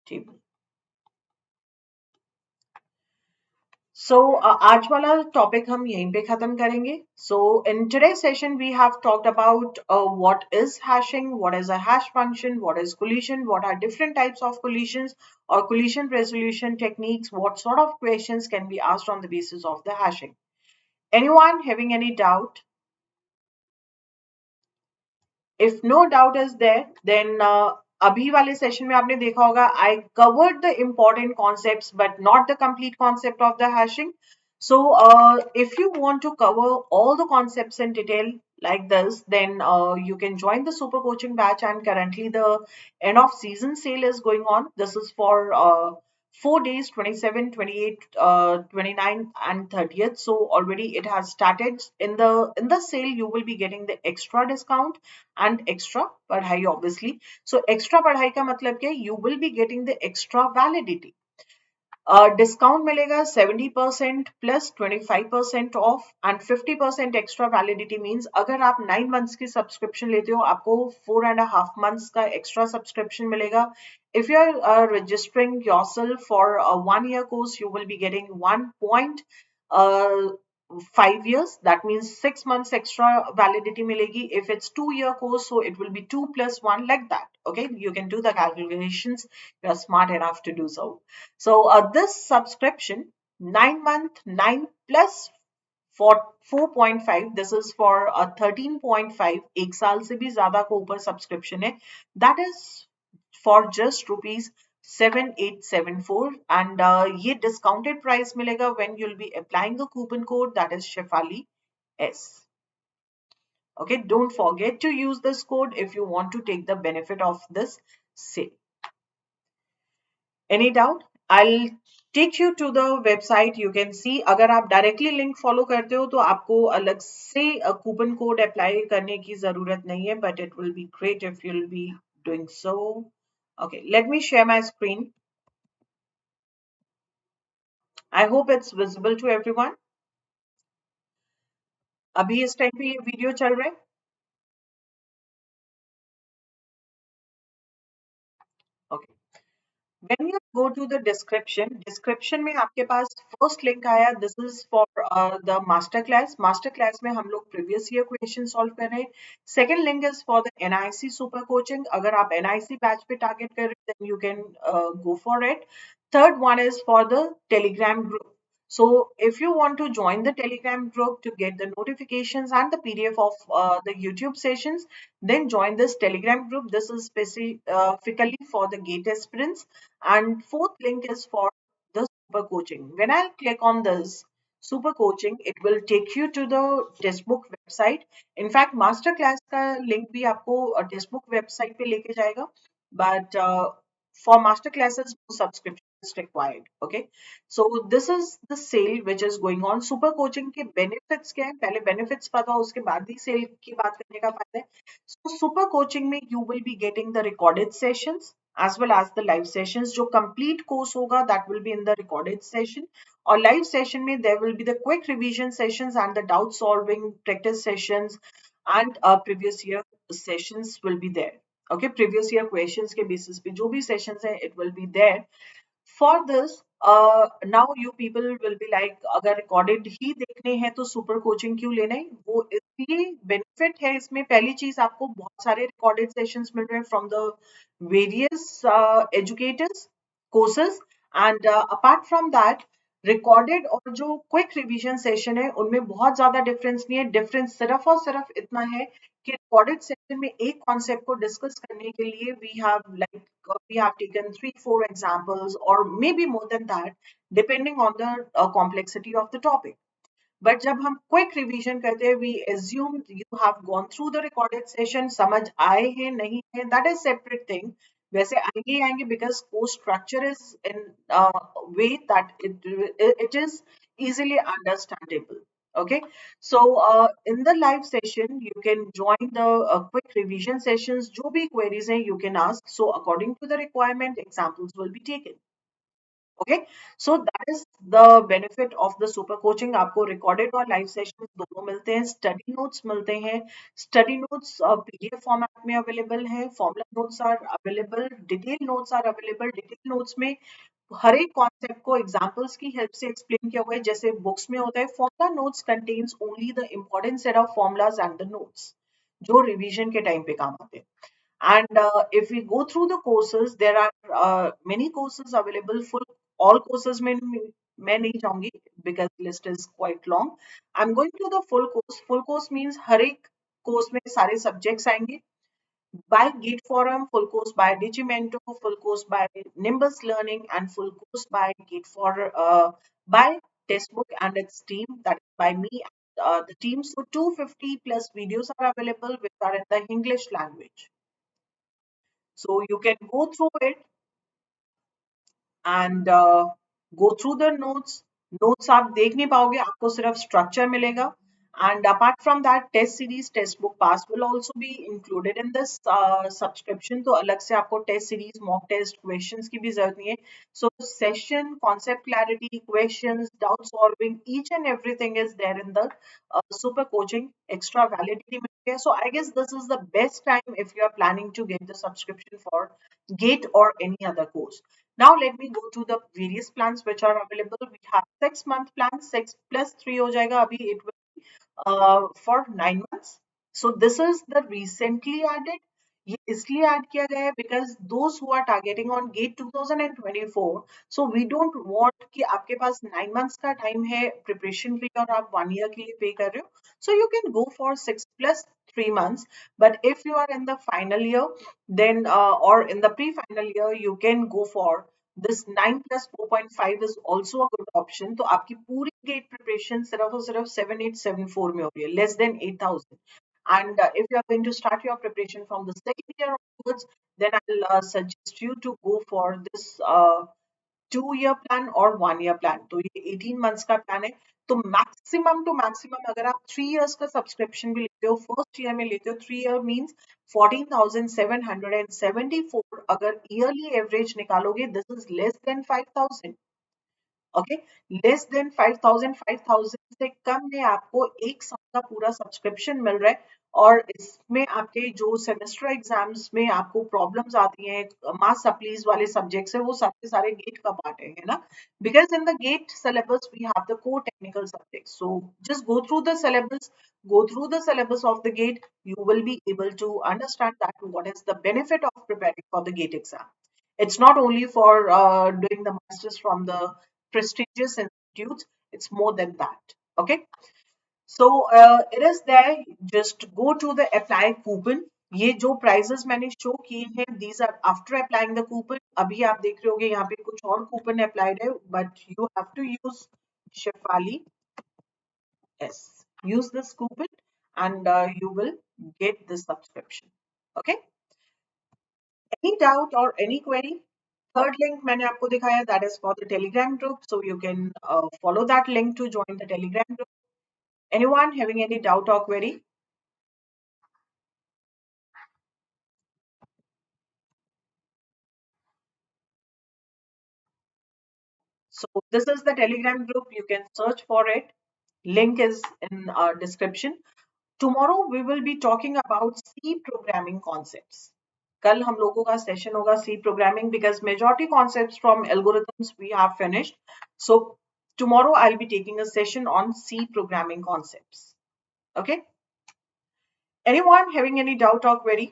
table. So आज वाला topic हम यहीं पे खत्म करेंगे. So in today's session we have talked about what is hashing, what is a hash function, what is collision, what are different types of collisions or collision resolution techniques, what sort of questions can be asked on the basis of the hashing. Anyone having any doubt? If no doubt is there, then अभी वाले session में आपने देखा होगा I covered the important concepts but not the complete concept of the hashing. So if you want to cover all the concepts in detail like this, then you can join the super coaching batch, and currently the end of season sale is going on. This is for 4 days, 27, 28, 29 and 30th. So already it has started. In the sale you will be getting the extra discount and extra पढ़ाई obviously. So extra पढ़ाई का मतलब क्या? You will be getting the extra validity. Discount मिलेगा 70% plus 25% of and 50% extra validity. Means अगर आप 9 months की subscription लेते हो आपको 4.5 मंथ्स का एक्स्ट्रा सब्सक्रिप्शन मिलेगा. If you are registering yourself for a 1-year course, you will be getting 1.5 years. That means 6 months extra validity milegi. If it's 2-year course, so it will be 2 plus 1, like that. Okay, you can do the calculations. You are smart enough to do so. So this subscription, 9-month, 9 plus for 4.5, this is for a 13.5, एक साल से भी ज्यादा को ऊपर subscription है. That is for just rupees 7874, and ये discounted price मिलेगा when you'll be applying the coupon code, that is Shefali S. Okay, don't forget to use this code if you want to take the benefit of this sale. Any doubt? I'll take you to the website. You can see अगर आप directly link follow करते हो तो आपको अलग से coupon code apply करने की जरूरत नहीं है, but it will be great if you'll be doing so. Okay, let me share my screen. I hope it's visible to everyone. अभी इस टाइम पे ये वीडियो चल रहा है. Okay. When you go to the description में आपके पास first link आया, this is for the master class. Master class में हम लोग previous year question solve कर रहे हैं. Second link is for the NIC super coaching. अगर आप NIC batch पे target कर रहे हैं, then you can go for it. Third one is for the Telegram group. So if you want to join the Telegram group to get the notifications and the PDF of the YouTube sessions, then join this Telegram group. This is specifically for the GATE aspirants. And fourth link is for the super coaching. When I click on this super coaching, it will take you to the Testbook website. In fact, master class का link भी आपको Testbook website पे लेके जाएगा. But for master classes, no subscription is required. Okay. So this is the sale which is going on. Super coaching के benefits क्या है? पहले benefits पता हो, उसके बाद ही sale की बात करने का फायदा है. So super coaching में you will be getting the recorded sessions as well as the live sessions. जो complete course होगा that will be in the recorded session. और live session में there will be the quick revision sessions and the doubt solving practice sessions and previous year sessions will be there. Okay, previous year questions के basis पे जो भी sessions है it will be there. For this, now you people will be like, अगर recorded ही देखने हैं तो super coaching क्यों लेना है? वो इसलिए benefit है इसमें. पहली चीज, आपको बहुत सारे recorded sessions मिल रहे हैं from the various educators courses, and apart from that recorded और जो quick revision session है उनमें बहुत ज्यादा difference नहीं है. difference सिर्फ और सिर्फ इतना है कि recorded session में एक concept को discuss करने के लिए we have taken 3-4 examples or maybe more than that depending on the complexity of the topic. But जब हम quick revision करते हैं, we assume you have gone through the recorded session, समझ आए हैं नहीं है, that is separate thing. वैसे आएंगे ही आएंगे because course structure is in way that it is easily understandable. Okay, so in the live session you can join the quick revision sessions. जो भी queries हैं you can ask. So according to the requirement, examples will be taken. Okay, so that is the benefit of the super coaching. आपको recorded और live sessions दोनों मिलते हैं. Study notes मिलते हैं. Study notes PDF format में available है. Formula notes are available. Detail notes are available. Detail notes में हर एक कॉन्सेप्ट को एग्जांपल्स की हेल्प से एक्सप्लेन किया हुआ है, जैसे बुक्स में होता है. Formula notes contains only the important set of formulas and the notes जो रिवीजन के टाइम पे काम आते हैं. And if we go through the courses, there are many courses available. Full all courses में मैं नहीं जाऊंगी because list is quite long. I'm going to the full course. Full course means हर एक कोर्स में सारे सब्जेक्ट्स आएंगे. By Git Forum, full course by Digimento, full course by Nimbus Learning, and full course by Git for by Testbook and its team. That is by me and the team. So 250 plus videos are available which are in the English language. So you can go through it and go through the notes. Notes आप देख नहीं पाओगे, आपको सिर्फ structure मिलेगा. And apart from that, test series, Testbook pass will also be included in this subscription. तो अलग से आपको test series, mock test, questions की भी जरूरत नहीं है. So session, concept clarity, questions, doubt solving, each and everything is there in the super coaching. Extra validity मिलती है. So I guess this is the best time if you are planning to get the subscription for GATE or any other course. Now let me go to the various plans which are available. We have 6-month plan, 6 plus 3 हो जाएगा. अभी it will for 9 months. So this is the recently added. ये इसलिए add किया गया है because those who are targeting on GATE 2024, so we don't want कि आपके पास 9 months का time है preparation के लिए और आप 1 year के लिए pay कर रहे हो. So you can go for 6 plus 3 months. But if you are in the final year, then or in the pre-final year, you can go for this 9 plus 4.5 is also a good option. तो आपकी पूरी GATE preparation सिर्फ और सिर्फ 7874 में हो रही है, less than 8000. And if you are going to start your preparation from the second year onwards, then I'll suggest you to go for this 2-year plan or 1-year plan. तो ये 18 months का plan है. तो maximum to maximum अगर आप 3 years का subscription भी लेते हो, first year में लेते हो, 3 year means 14,774. अगर yearly average निकालोगे, this is less than 5,000. Okay, less than 5,000 से कम में आपको एक साल का पूरा सब्सक्रिप्शन मिल रहा है. और इसमें आपके जो सेमेस्टर एग्जाम्स में आपको प्रॉब्लम्स आती हैं मास सप्लीज वाले सब्जेक्ट्स है वो सारे सारे गेट का पार्ट है ना, because in the GATE syllabus we have the core technical subjects, so just go through the syllabus, go through the syllabus of the gate, you will be able to understand that what is the benefit of preparing for the gate exam. It's not only for doing the masters from the prestigious institutes, it's more than that. Okay, so it is there. Just go to the apply coupon. ये जो prices मैंने show किए हैं these are after applying the coupon. अभी आप देख रहे होगे यहाँ पे कुछ और कूपन अप्लाइड है, but you have to use Shefali. Yes, use this coupon and you will get this subscription. Okay, any doubt or any query? Third link मैंने आपको दिखाया, that is for the telegram group, so you can follow that link to join the telegram group. Anyone having any doubt or query? So this is the telegram group, you can search for it. Link is in our description. Tomorrow we will be talking about C programming concepts. कल हम लोगों का session होगा C programming because majority concepts from algorithms we have finished. So tomorrow I'll be taking a session on C programming concepts. Okay. Anyone having any doubt or query?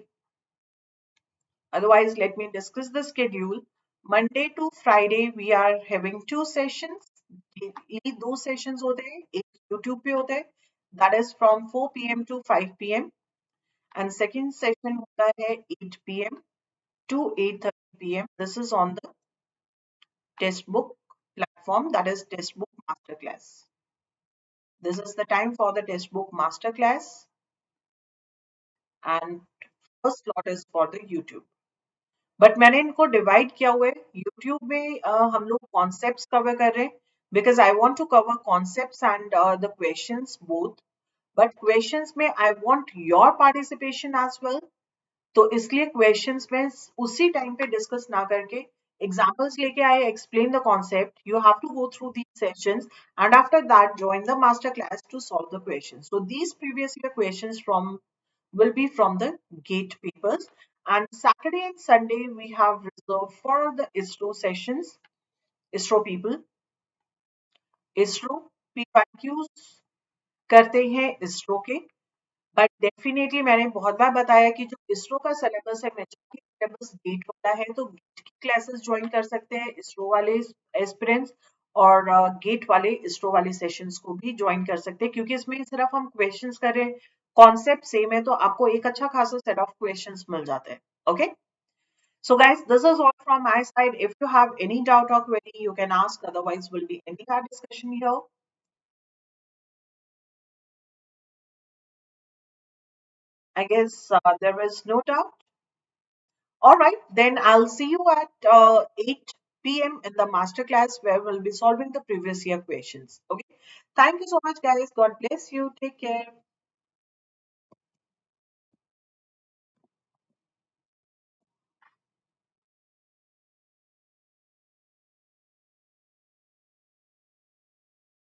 Otherwise, let me discuss the schedule. Monday to Friday we are having 2 sessions. ये 2 sessions होते हैं, एक YouTube पे होता है, that is from 4 p.m. to 5 p.m. and second session होता है 8 p.m. to 8:30 p.m. This is on the Testbook platform, that is Testbook Masterclass. This is the time for the Testbook Masterclass and first slot is for the YouTube. But मैंने इनको divide किया हुआ है. YouTube में हम लोग concepts cover कर रहे हैं because I want to cover concepts and the questions both. But questions में I want your participation as well, तो इसलिए क्वेश्चंस में उसी टाइम पे डिस्कस ना करके एग्जाम्पल्स लेके I explain the concept. You have to go through these sessions and after that join the master class to solve the questions. So these previous year questions from will be from the gate papers, and Saturday and Sunday we have reserved for the ISRO sessions. ISRO people, ISRO PYQs करते हैं ISRO के. But definitely मैंने बहुत बार बताया कि जो इसरो का syllabus है मेजॉरिटी सिलेबस गेट वाला है, तो गेट की क्लासेस ज्वाइन कर सकते हैं इसरो वाले एस्पिरेंट्स, और गेट वाले इसरो वाले सेशंस को भी ज्वाइन कर सकते हैं क्योंकि इसमें सिर्फ हम क्वेश्चंस कर रहे हैं, कॉन्सेप्ट सेम है, तो आपको एक अच्छा खासा सेट ऑफ क्वेश्चंस मिल जाते हैं. Okay, so guys, this is all from my side. If you have any doubt or query, you can ask, otherwise we'll be ending our discussion here. I guess there is no doubt. All right, then I'll see you at 8 p.m. in the masterclass where we'll be solving the previous year questions. Okay. Thank you so much, guys. God bless you. Take care.